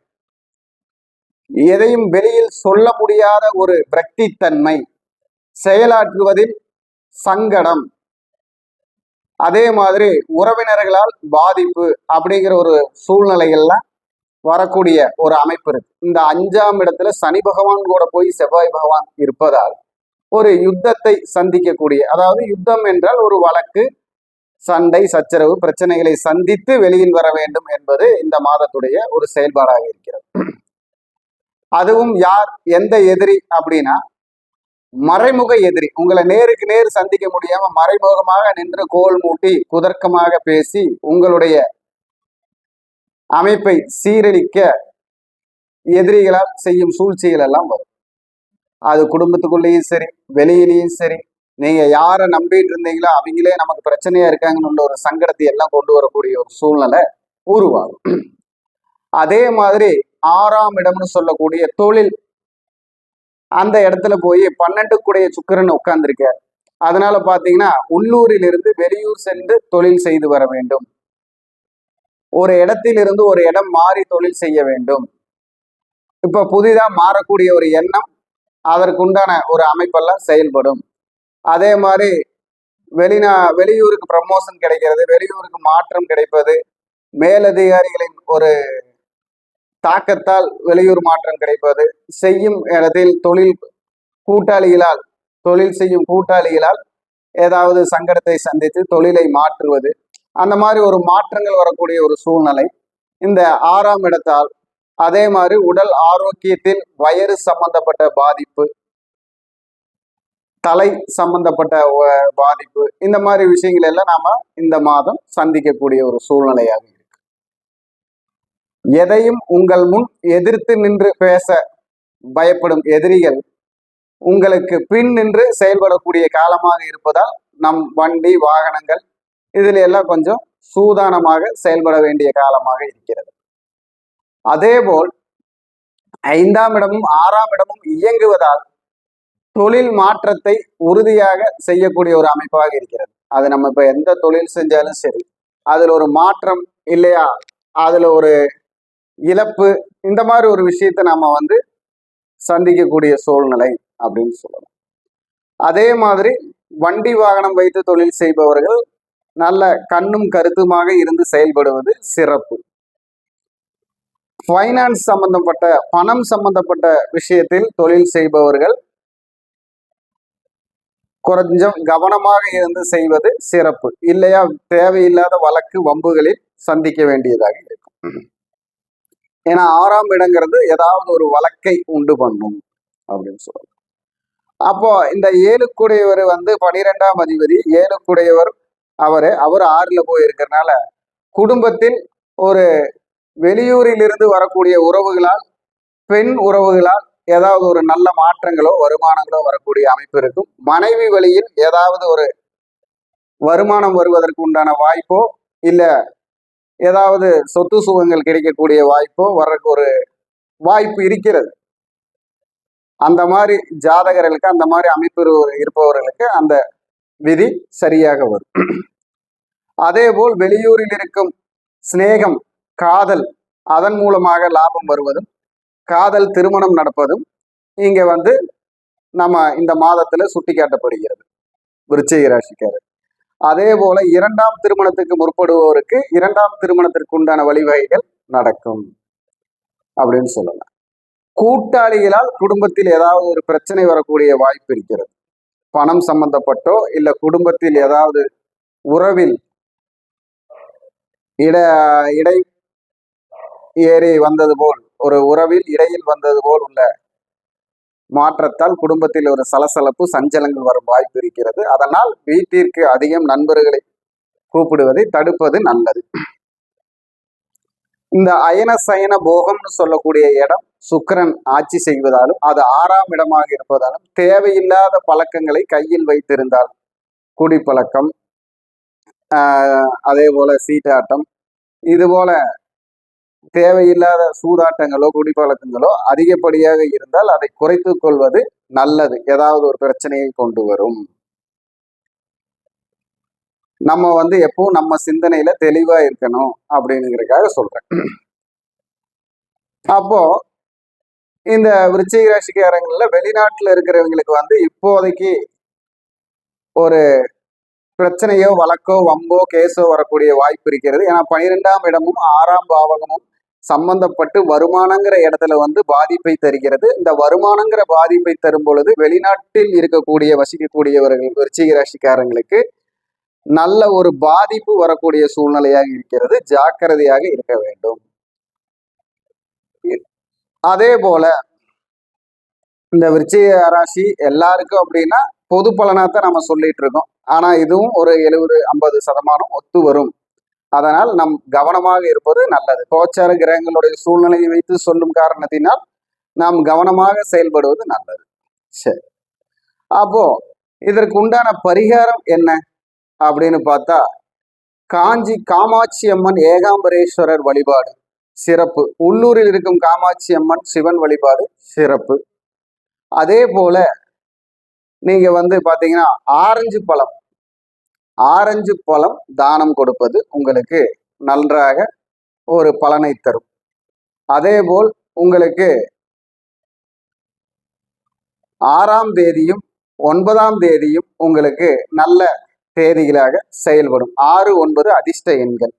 எதையும் வெளியில் சொல்ல முடியாத ஒரு விரக்தித்தன்மை, செயலாற்றுவதில் சங்கடம், அதே மாதிரி உறவினர்களால் பாதிப்பு அப்படிங்கிற ஒரு சூழ்நிலைகள்லாம் வரக்கூடிய ஒரு அமைப்பு இருக்கு. இந்த 5ஆம் இடத்துல சனி பகவான் கூட போய் செவ்வாய் பகவான் இருப்பதால் ஒரு யுத்தத்தை சந்திக்கக்கூடிய, அதாவது யுத்தம் என்றால் ஒரு வழக்கு, சண்டை, சச்சரவு, பிரச்சனைகளை சந்தித்து வெளியில் வர வேண்டும் என்பது இந்த மாதத்துடைய ஒரு செயல்பாடாக இருக்கிறது. அதுவும் யார், எந்த எதிரி அப்படின்னா மறைமுக எதிரி. உங்களை நேருக்கு நேர் சந்திக்க முடியாம மறைமுகமாக நின்று கோல் மூட்டி குதர்க்கமாக பேசி உங்களுடைய அமைப்பை சீரழிக்க எதிரிகளால் செய்யும் சூழ்ச்சிகள் எல்லாம் வரும். அது குடும்பத்துக்குள்ளேயும் சரி, வெளியிலையும் சரி, நீங்க யாரை நம்பிட்டு இருந்தீங்களோ அவங்களே நமக்கு பிரச்சனையா இருக்காங்கன்னு ஒரு சங்கடத்தை எல்லாம் கொண்டு வரக்கூடிய ஒரு சூழ்நிலை உருவாகும். அதே மாதிரி 6ஆம் இடம்னு சொல்லக்கூடிய தொழில், அந்த இடத்துல போய் 12 குடைய சுக்கிரன் உட்கார்ந்துருக்க. அதனால பாத்தீங்கன்னா உள்ளூரில் இருந்து வெளியூர் சென்று தொழில் செய்து வர வேண்டும், ஒரு இடத்திலிருந்து ஒரு இடம் மாறி தொழில் செய்ய வேண்டும். இப்ப புதிதா மாறக்கூடிய ஒரு எண்ணம், அதற்குண்டான ஒரு அமைப்பெல்லாம் செயல்படும். அதே மாதிரி வெளியூருக்கு ப்ரமோஷன் கிடைக்கிறது, வெளியூருக்கு மாற்றம் கிடைப்பது, மேலதிகாரிகளின் ஒரு தாக்கத்தால் வெளியூர் மாற்றம் கிடைப்பது, செய்யும் இடத்தில் தொழில் செய்யும் கூட்டாளிகளால் ஏதாவது சங்கடத்தை சந்தித்து தொழிலை மாற்றுவது, அந்த மாதிரி ஒரு மாற்றங்கள் வரக்கூடிய ஒரு சூழ்நிலை இந்த 6ஆம் இடத்தால். அதே மாதிரி உடல் ஆரோக்கியத்தில் வயிறு சம்பந்தப்பட்ட பாதிப்பு, தலை சம்பந்தப்பட்ட பாதிப்பு, இந்த மாதிரி விஷயங்கள் எல்லாம் நாம இந்த மாதம் சந்திக்கக்கூடிய ஒரு சூழ்நிலையாக இருக்கு. எதையும் உங்கள் முன் எதிர்த்து நின்று பேச பயப்படும் எதிரிகள் உங்களுக்கு பின் நின்று செயல்படக்கூடிய காலமாக இருப்பதால் நம் வண்டி வாகனங்கள் இதுல எல்லாம் கொஞ்சம் சூதானமாக செயல்பட வேண்டிய காலமாக இருக்கிறது. அதேபோல் 5ஆம் இடமும் 6ஆம் இடமும் இயங்குவதால் தொழில் மாற்றத்தை உறுதியாக செய்யக்கூடிய ஒரு அமைப்பாக இருக்கிறது. அது நம்ம இப்ப எந்த தொழில் செஞ்சாலும் சரி, அதுல ஒரு மாற்றம் இல்லையா, அதுல ஒரு இழப்பு, இந்த மாதிரி ஒரு விஷயத்தை நம்ம வந்து சந்திக்கக்கூடிய சூழ்நிலை அப்படின்னு சொல்லலாம். அதே மாதிரி வண்டி வாகனம் வைத்து தொழில் செய்பவர்கள் நல்ல கண்ணும் கருத்துமாக இருந்து செயல்படுவது சிறப்பு. ஃபைனான்ஸ் சம்பந்தப்பட்ட பணம் சம்பந்தப்பட்ட விஷயத்தில் தொழில் செய்பவர்கள் கொஞ்சம் கவனமாக இருந்து செய்வது சிறப்பு. இல்லையா தேவையில்லாத வழக்கு வம்புகளில் சந்திக்க வேண்டியதாக இருக்கும். ஏன்னா 6ஆம் இடங்கிறது ஏதாவது ஒரு வழக்கை உண்டு பண்ணும் அப்படின்னு சொல்லலாம். அப்போ இந்த 7க்குடையவர் வந்து 12ஆம் அதிபதி, 7க்குடையவர் அவர் 6ல போய் இருக்கிறதுனால குடும்பத்தில் ஒரு வெளியூரில் இருந்து வரக்கூடிய உறவுகளால், பெண் உறவுகளால் ஏதாவது ஒரு நல்ல மாற்றங்களோ வருமானங்களோ வரக்கூடிய அமைப்பு இருக்கும். மனைவி வழியில் ஏதாவது ஒரு வருமானம் வருவதற்கு உண்டான வாய்ப்போ இல்ல ஏதாவது சொத்து சுகங்கள் கிடைக்கக்கூடிய வாய்ப்போ வர்றதுக்கு ஒரு வாய்ப்பு இருக்கிறது. அந்த மாதிரி ஜாதகர்களுக்கு, அந்த மாதிரி அமைப்பு இருப்பவர்களுக்கு அந்த விதி சரியாக வரும். அதே போல் வெளியூரில் இருக்கும் சிநேகம், காதல், அதன் மூலமாக லாபம் வருவதும், காதல் திருமணம் நடப்பதும் இங்க வந்து நம்ம இந்த மாதத்துல சுட்டி காட்டப்படுகிறது விருச்சிக ராசிக்காரர். அதே போல 2ஆம் திருமணத்துக்கு முற்படுவோருக்கு 2ஆம் திருமணத்திற்கு உண்டான வழிவகைகள் நடக்கும் அப்படின்னு சொல்லலாம். கூட்டாளிகளால் குடும்பத்தில் ஏதாவது ஒரு பிரச்சனை வரக்கூடிய வாய்ப்பு இருக்கிறது. பணம் சம்பந்தப்பட்டோ இல்ல குடும்பத்தில் ஏதாவது உறவில் இடை ஏறி வந்தது போல், ஒரு உறவில் இடையில் வந்தது போல் உள்ள மாற்றத்தால் குடும்பத்தில் ஒரு சலசலப்பு சஞ்சலங்கள் வரும் வாய்ப்பு இருக்கிறது. அதனால் வீட்டிற்கு அதிகம் நண்பர்களை கூப்பிடுவதை தடுப்பது நல்லது. இந்த அயன சயன போகம்னு சொல்லக்கூடிய இடம் சுக்கிரன் ஆட்சி செய்வதாலும், அது 6ஆம் இடமாக இருப்பதாலும் தேவையில்லாத பழக்கங்களை கையில் வைத்திருந்தால், குடிப்பழக்கம், அதே போல சீட்டாட்டம், இது போல தேவையில்லாத சூதாட்டங்களோ குடிப்பழக்கங்களோ அதிகப்படியாக இருந்தால் அதை குறைத்துக் கொள்வது நல்லது. ஏதாவது ஒரு பிரச்சனையை கொண்டு வரும். நம்ம வந்து எப்போ நம்ம சிந்தனையில தெளிவா இருக்கணும் அப்படிங்கிறதுக்காக சொல்றேன். அப்போ இந்த விருச்சிக ராசிக்காரங்கள்ல வெளிநாட்டுல இருக்கிறவங்களுக்கு வந்து இப்போதைக்கு ஒரு பிரச்சனையோ வழக்கோ வம்போ கேஸோ வரக்கூடிய வாய்ப்பு இருக்கிறது. ஏன்னா 12ஆம் இடமும் 6ஆம் பாவகமும் சம்பந்தப்பட்டு வருமானங்கிற இடத்துல வந்து பாதிப்பை தருகிறது. இந்த வருமானங்கிற பாதிப்பை தரும் பொழுது வெளிநாட்டில் இருக்கக்கூடிய வசிக்கக்கூடியவர்கள் விருச்சிக ராசிக்காரங்களுக்கு நல்ல ஒரு பாதிப்பு வரக்கூடிய சூழ்நிலையாக இருக்கிறது. ஜாக்கிரதையாக இருக்க வேண்டும். அதே போல இந்த விருச்சிக ராசி எல்லாருக்கும் அப்படின்னா பொது பலனாத்தான் நம்ம சொல்லிட்டு இருக்கோம். ஆனா இதுவும் ஒரு 70-50% ஒத்து வரும். அதனால் நம் கவனமாக இருப்பது நல்லது. கோச்சார கிரகங்களுடைய சூழ்நிலையை வைத்து சொல்லும் காரணத்தினால் நாம் கவனமாக செயல்படுவது நல்லது. சரி, அப்போ இதற்கு உண்டான பரிகாரம் என்ன அப்படின்னு பார்த்தா, காஞ்சி காமாட்சி அம்மன் ஏகாம்பரேஸ்வரர் வழிபாடு சிறப்பு. உள்ளூரில் இருக்கும் காமாட்சி அம்மன் சிவன் வழிபாடு சிறப்பு. அதே போல நீங்க வந்து பாத்தீங்கன்னா ஆரஞ்சு பழம் தானம் கொடுப்பது உங்களுக்கு நன்றாக ஒரு பலனை தரும். அதே போல் உங்களுக்கு 6ஆம் தேதியும் 9ஆம் தேதியும் உங்களுக்கு நல்ல தேதிகளாக செயல்படும். 6, 9 அதிர்ஷ்ட எண்கள்.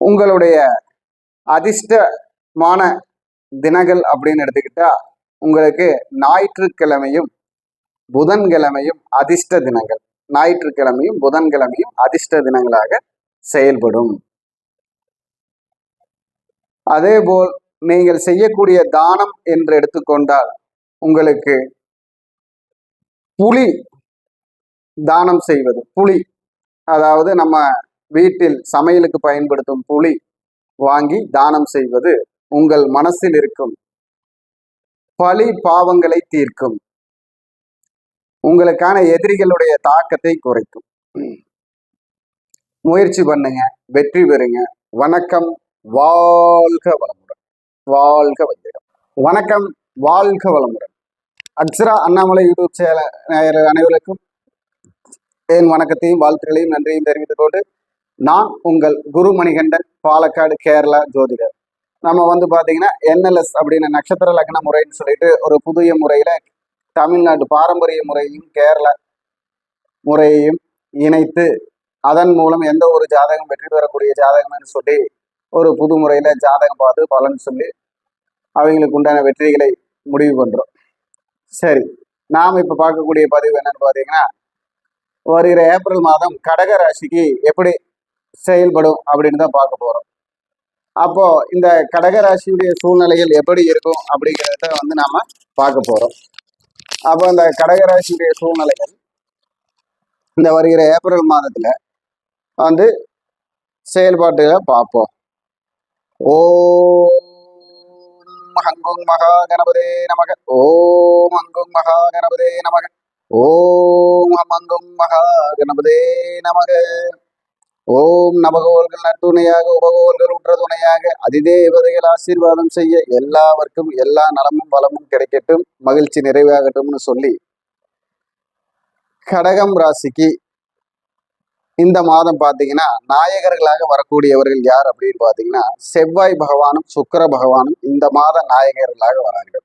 உங்களுடைய அதிர்ஷ்டமான தினங்கள் அப்படின்னு எடுத்துக்கிட்டா உங்களுக்கு ஞாயிற்றுக்கிழமையும் புதன்கிழமையும் அதிர்ஷ்ட தினங்கள். ஞாயிற்றுக்கிழமையும் புதன்கிழமையும் அதிர்ஷ்ட தினங்களாக செயல்படும். அதேபோல் நீங்கள் செய்யக்கூடிய தானம் என்று எடுத்துக்கொண்டால் உங்களுக்கு புளி தானம் செய்வது, புளி அதாவது நம்ம வீட்டில் சமையலுக்கு பயன்படுத்தும் புளி வாங்கி தானம் செய்வது உங்கள் மனசில் இருக்கும் பழி பாவங்களை தீர்க்கும். உங்களுக்கான எதிரிகளுடைய தாக்கத்தை குறைக்கும். முயற்சி பண்ணுங்க, வெற்றி பெறுங்க. வணக்கம். வாழ்க வளமுடன். வாழ்க வையகம். வணக்கம். வாழ்க வளமுடன். அக்ஷரா அண்ணாமலை யூடியூப் சேனல் அனைவருக்கும் என் வணக்கத்தையும் வாழ்த்துக்களையும் நன்றியும் தெரிவித்துக் கொண்டு நான் உங்கள் குரு மணிகண்டன், பாலக்காடு, கேரளா ஜோதிடர். நம்ம வந்து பாத்தீங்கன்னா NLS அப்படின்னு நட்சத்திர லக்ன முறைன்னு சொல்லிட்டு ஒரு புதிய முறையில தமிழ்நாட்டு பாரம்பரிய முறையையும் கேரளா முறையையும் இணைத்து அதன் மூலம் எந்த ஒரு ஜாதகம் வெற்றி பெறக்கூடிய ஜாதகம்னு சொல்லி ஒரு புது முறையில ஜாதகம் பார்த்து பலன் சொல்லி அவங்களுக்கு உண்டான வெற்றிகளை முடிவு பண்றோம். சரி, நாம் இப்ப பார்க்கக்கூடிய பதிவு என்னன்னு பாத்தீங்கன்னா, வருகிற ஏப்ரல் மாதம் கடக ராசிக்கு எப்படி செயல்படும் அப்படின்னு தான் பார்க்க போறோம். அப்போ இந்த கடக ராசியுடைய சூழ்நிலைகள் எப்படி இருக்கும் அப்படிங்கிறத வந்து நாம பார்க்க போறோம். அப்போ இந்த கடக ராசியுடைய சூழ்நிலைகள் இந்த வருகிற ஏப்ரல் மாதத்துல வந்து செயல்பாட்டுகளை பார்ப்போம். ஓம் ஹங்கும் மகா கணபதே நமக. ஓம் ஹங்கும் மகா கணபதே நமக. ஓம் ஹங்கும் மகா கணபதே நமக. ஓம் நவகோள்கள் நட்டுணையாக உபகோள்கள் உற்ற துணையாக அதிதேவதைகள் ஆசீர்வாதம் செய்ய எல்லாருக்கும் எல்லா நலமும் வளமும் கிடைக்கட்டும், மகிழ்ச்சி நிறைவாகட்டும்னு சொல்லி கடகம் ராசிக்கு இந்த மாதம் பார்த்தீங்கன்னா நாயகர்களாக வரக்கூடியவர்கள் யார் அப்படின்னு பார்த்தீங்கன்னா செவ்வாய் பகவானும் சுக்கிர பகவானும் இந்த மாத நாயகர்களாக வரார்கள்.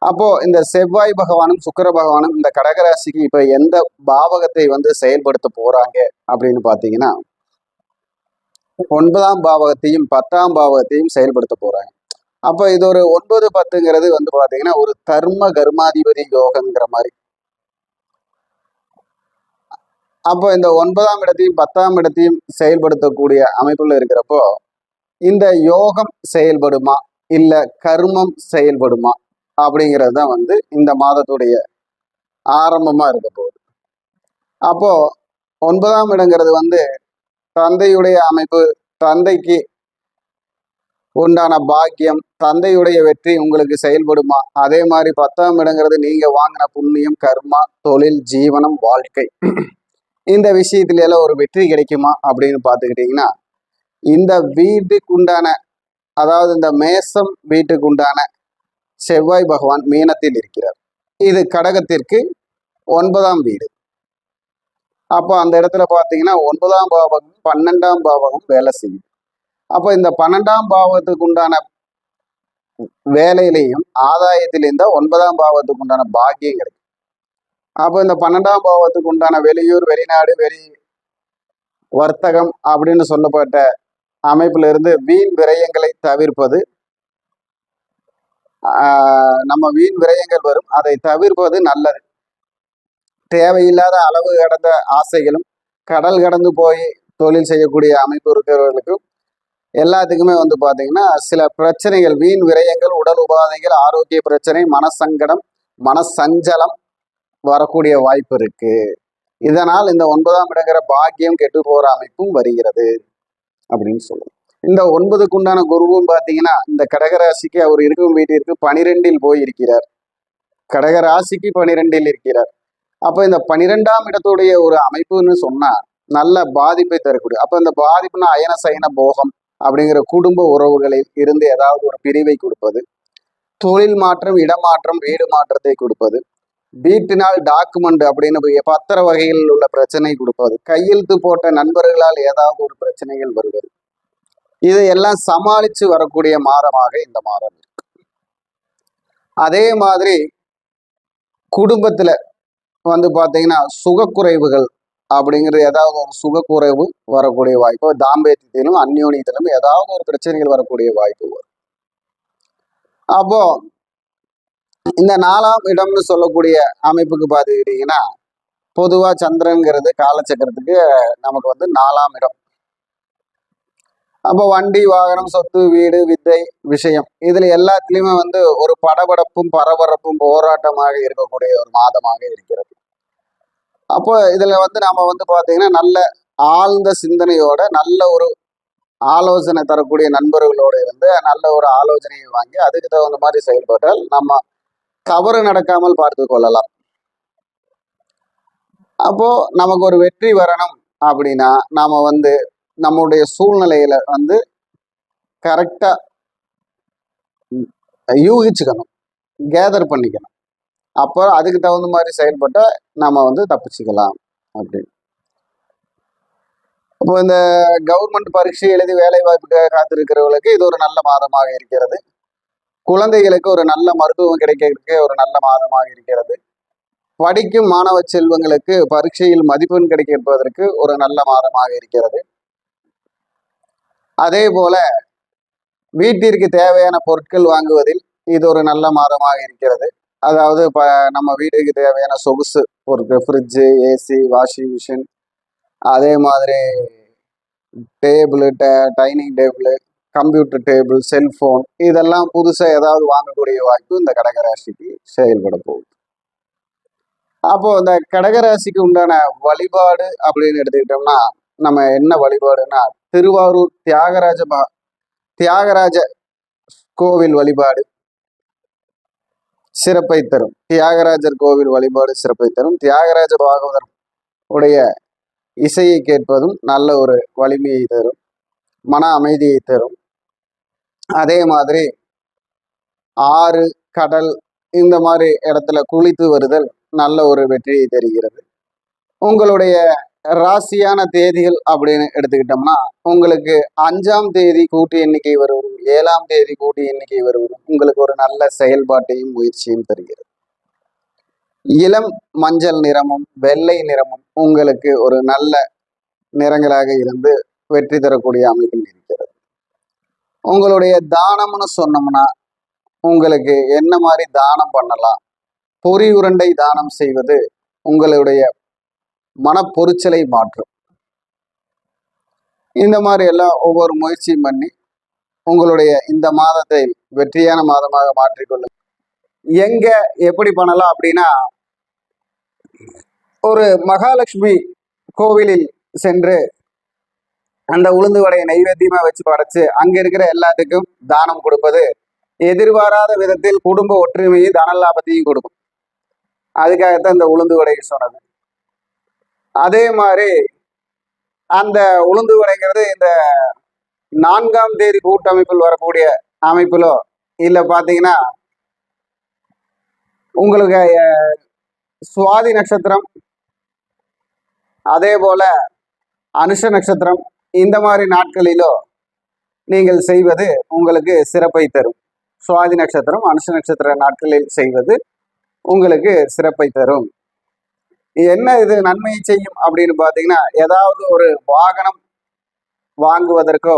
அப்போ இந்த செவ்வாய் பகவானும் சுக்கிர பகவானும் இந்த கடகராசிக்கு இப்ப எந்த பாவகத்தை வந்து செயல்படுத்த போறாங்க அப்படின்னு பார்த்தீங்கன்னா 9ஆம் பாவகத்தையும் 10ஆம் பாவகத்தையும் செயல்படுத்த போறாங்க. அப்போ இது ஒரு 9, 10ங்கிறது வந்து பார்த்தீங்கன்னா ஒரு தர்ம கர்மாதிபதி யோகங்கிற மாதிரி. அப்போ இந்த 9ஆம் இடத்தையும் 10ஆம் இடத்தையும் செயல்படுத்தக்கூடிய அமைப்புல இருக்கிறப்போ இந்த யோகம் செயல்படுமா இல்ல கர்மம் செயல்படுமா அப்படிங்கிறது தான் வந்து இந்த மாதத்துடைய ஆரம்பமா இருக்க போகுது. அப்போ 9ஆம் இடங்கிறது வந்து தந்தையுடைய அமைப்பு, தந்தைக்கு உண்டான பாக்கியம், தந்தையுடைய வெற்றி உங்களுக்கு செயல்படுமா. அதே மாதிரி 10ஆம் இடங்கிறது நீங்க வாங்கின புண்ணியம், கர்மா, தொழில், ஜீவனம், வாழ்க்கை, இந்த விஷயத்துல எல்லாம் ஒரு வெற்றி கிடைக்குமா அப்படின்னு பார்த்துக்கிட்டீங்கன்னா இந்த வீட்டுக்கு உண்டான, அதாவது இந்த மேசம் வீட்டுக்கு உண்டான செவ்வாய் பகவான் மீனத்தில் இருக்கிறார். இது கடகத்திற்கு 9ஆம் வீடு. அப்போ அந்த இடத்துல பார்த்தீங்கன்னா 9ஆம் பாவகம் 12ஆம் பாவகம் வேலை செய்யும். அப்போ இந்த 12ஆம் பாவத்துக்கு உண்டான வேலையிலையும் ஆதாயத்திலையும் தான் 9ஆம் பாவத்துக்கு உண்டான பாக்கியம் கிடைக்கும். அப்போ இந்த 12ஆம் பாவத்துக்கு உண்டான வெளியூர், வெளிநாடு, வெளி வர்த்தகம் அப்படின்னு சொல்லப்பட்ட அமைப்புல இருந்து வீண் விரயங்களை தவிர்ப்பது, நம்ம வீண் விரயங்கள் வரும், அதை தவிர்ப்பது நல்லது. தேவையில்லாத அளவு கடந்த ஆசைகளும் கடல் கடந்து போய் தொழில் செய்யக்கூடிய அமைப்பு இருக்கிறவர்களுக்கும் எல்லாத்துக்குமே வந்து பார்த்தீங்கன்னா சில பிரச்சனைகள், வீண் விரயங்கள், உடல் உபாதைகள், ஆரோக்கிய பிரச்சனை, மனசங்கடம், மனசஞ்சலம் வரக்கூடிய வாய்ப்பு இருக்கு. இதனால் இந்த 9ஆம் இடங்கிற பாக்கியம் கெட்டு போற அமைப்பும் வருகிறது அப்படின்னு சொல்லுவோம். இந்த 9க்கு உண்டான குருவும் பார்த்தீங்கன்னா இந்த கடகராசிக்கு அவர் இருக்கும் வீட்டிற்கு 12இல் போய் இருக்கிறார். கடகராசிக்கு 12இல் இருக்கிறார். அப்போ இந்த 12ஆம் இடத்துடைய ஒரு அமைப்புன்னு சொன்னா நல்ல பாதிப்பை தரக்கூடிய, அப்போ இந்த பாதிப்புனா அயன சயன போகம் அப்படிங்கிற குடும்ப உறவுகளில் இருந்து ஏதாவது ஒரு பிரிவை கொடுப்பது, தொழில் மாற்றம், இடமாற்றம், வீடு மாற்றத்தை கொடுப்பது, வீட்டினால் டாக்குமெண்ட் அப்படின்னு பத்திர வகைகளில் உள்ள பிரச்சனை கொடுப்பது, கையெழுத்து போட்ட நண்பர்களால் ஏதாவது ஒரு பிரச்சனைகள் வருவது, இதையெல்லாம் சமாளித்து வரக்கூடிய மாதமாக இந்த மாதம் இருக்கு. அதே மாதிரி குடும்பத்துல வந்து பார்த்தீங்கன்னா சுகக்குறைவுகள் அப்படிங்கிறது, ஏதாவது ஒரு சுகக்குறைவு வரக்கூடிய வாய்ப்பு, தாம்பத்தியத்திலும் அந்யோன்யத்திலும் ஏதாவது ஒரு பிரச்சனைகள் வரக்கூடிய வாய்ப்பு வரும். அப்போ இந்த 4ஆம் இடம்னு சொல்லக்கூடிய அமைப்புக்கு பார்த்துக்கிட்டீங்கன்னா பொதுவா சந்திரன்கிறது காலச்சக்கரத்துக்கு நமக்கு வந்து 4ஆம் இடம். அப்போ வண்டி, வாகனம், சொத்து, வீடு, வித்தை, விஷயம், இதுல எல்லாத்துலயுமே வந்து ஒரு படபடப்பும் பரபரப்பும் போராட்டமாக இருக்கக்கூடிய ஒரு மாதமாக இருக்கிறது. அப்போ இதுல வந்து நாம வந்து பாத்தீங்கன்னா நல்ல ஆழ்ந்த சிந்தனையோட, நல்ல ஒரு ஆலோசனை தரக்கூடிய நண்பர்களோட இருந்து நல்ல ஒரு ஆலோசனையை வாங்கி அதுக்கு தகுந்த மாதிரி செயல்பட்டால் நம்ம தவறு நடக்காமல் பார்த்து கொள்ளலாம். அப்போ நமக்கு ஒரு வெற்றி வரணும், அப்படின்னா நாம வந்து நம்முடைய சூழ்நிலையில வந்து கரெக்டா யூகிச்சுக்கணும், கேதர் பண்ணிக்கணும். அப்போ அதுக்கு தகுந்த மாதிரி செயல்பட்டா நம்ம வந்து தப்பிச்சுக்கலாம் அப்படின்னு. இப்போ இந்த கவர்மெண்ட் பரீட்சை எழுதி வேலை வாய்ப்புக்காக காத்திருக்கிறவர்களுக்கு இது ஒரு நல்ல மாதமாக இருக்கிறது. குழந்தைகளுக்கு ஒரு நல்ல மருத்துவம் கிடைக்கிறதுக்கு ஒரு நல்ல மாதமாக இருக்கிறது. படிக்கும் மாணவ செல்வங்களுக்கு பரீட்சையில் மதிப்பெண் கிடைப்பதற்கு ஒரு நல்ல மாதமாக இருக்கிறது. அதே போல வீட்டிற்கு தேவையான பொருட்கள் வாங்குவதில் இது ஒரு நல்ல மாதமாக இருக்கிறது. அதாவது நம்ம வீட்டுக்கு தேவையான சொகுசு பொருட்கள், ஃப்ரிட்ஜு, ஏசி, வாஷிங் மிஷின், அதே மாதிரி table, dining table, computer table, cellphone, இதெல்லாம் புதுசாக ஏதாவது வாங்கக்கூடிய வாய்ப்பு இந்த கடகராசிக்கு செயல்பட போகுது. அப்போ இந்த கடகராசிக்கு உண்டான வழிபாடு அப்படின்னு எடுத்துக்கிட்டோம்னா நம்ம என்ன வழிபாடுன்னா திருவாரூர் தியாகராஜ கோவில் வழிபாடு சிறப்பை தரும். தியாகராஜர் கோவில் வழிபாடு சிறப்பை தரும். தியாகராஜ பாகவதர் உடைய இசையை கேட்பதும் நல்ல ஒரு வலிமையை தரும், மன அமைதியை தரும். அதே மாதிரி ஆறு, கடல் இந்த மாதிரி இடத்துல குளித்து வருதல் நல்ல ஒரு வெற்றியை தருகிறது. உங்களுடைய ராசியான தேதிகள் அப்படின்னு எடுத்துக்கிட்டோம்னா உங்களுக்கு 5ஆம் தேதி கூட்டு எண்ணிக்கை வருவதும் 7ஆம் தேதி கூட்டு எண்ணிக்கை வருவதும் உங்களுக்கு ஒரு நல்ல செயல்பாட்டையும் முயற்சியும் தருகிறது. இளம் மஞ்சள் நிறமும் வெள்ளை நிறமும் உங்களுக்கு ஒரு நல்ல நிறங்களாக இருந்து வெற்றி தரக்கூடிய அமைப்பில் இருக்கிறது. உங்களுடைய தானம்னு சொன்னோம்னா உங்களுக்கு என்ன மாதிரி தானம் பண்ணலாம்? பொறி உருண்டை தானம் செய்வது உங்களுடைய மனப்பொரிச்சலை மாற்றும். இந்த மாதிரி எல்லாம் ஒவ்வொரு முயற்சியும் பண்ணி உங்களுடைய இந்த மாதத்தை வெற்றியான மாதமாக மாற்றிக்கொள்ளும். எங்க எப்படி பண்ணலாம் அப்படின்னா ஒரு மகாலட்சுமி கோவிலில் சென்று அந்த உளுந்து வடையை நைவேத்தியமா வச்சு படைச்சு அங்க இருக்கிற எல்லாத்துக்கும் தானம் கொடுப்பது எதிர்பாராத விதத்தில் குடும்ப ஒற்றுமையும் தன லாபத்தையும் கொடுக்கும். அதுக்காகத்தான் இந்த உளுந்து வடையை சொன்னது. அதே மாதிரி அந்த உளுந்து வடைங்கிறது இந்த 4ஆம் தேதி கூட்டமைப்பில் வரக்கூடிய அமைப்பிலோ இல்லை பார்த்தீங்கன்னா உங்களுக்கு சுவாதி நட்சத்திரம், அதே போல அனுஷ நட்சத்திரம், இந்த மாதிரி நாட்களிலோ நீங்கள் செய்வது உங்களுக்கு சிறப்பை தரும். சுவாதி நட்சத்திரம், அனுஷ நட்சத்திர நாட்களில் செய்வது உங்களுக்கு சிறப்பை தரும். என்ன இது நன்மையை செய்யும் அப்படின்னு பார்த்தீங்கன்னா ஏதாவது ஒரு வாகனம் வாங்குவதற்கோ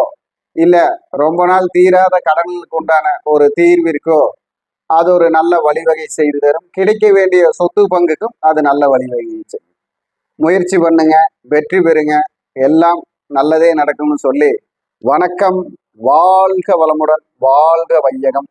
இல்லை ரொம்ப நாள் தீராத கடனுக்கு உண்டான ஒரு தீர்விற்கோ அது ஒரு நல்ல வழிவகை செய்து தரும். கிடைக்க வேண்டிய சொத்து பங்குக்கும் அது நல்ல வழிவகை செய்யும். முயற்சி பண்ணுங்க, வெற்றி பெறுங்க, எல்லாம் நல்லதே நடக்கும்னு சொல்லி வணக்கம். வாழ்க வளமுடன், வாழ்க வையகம்.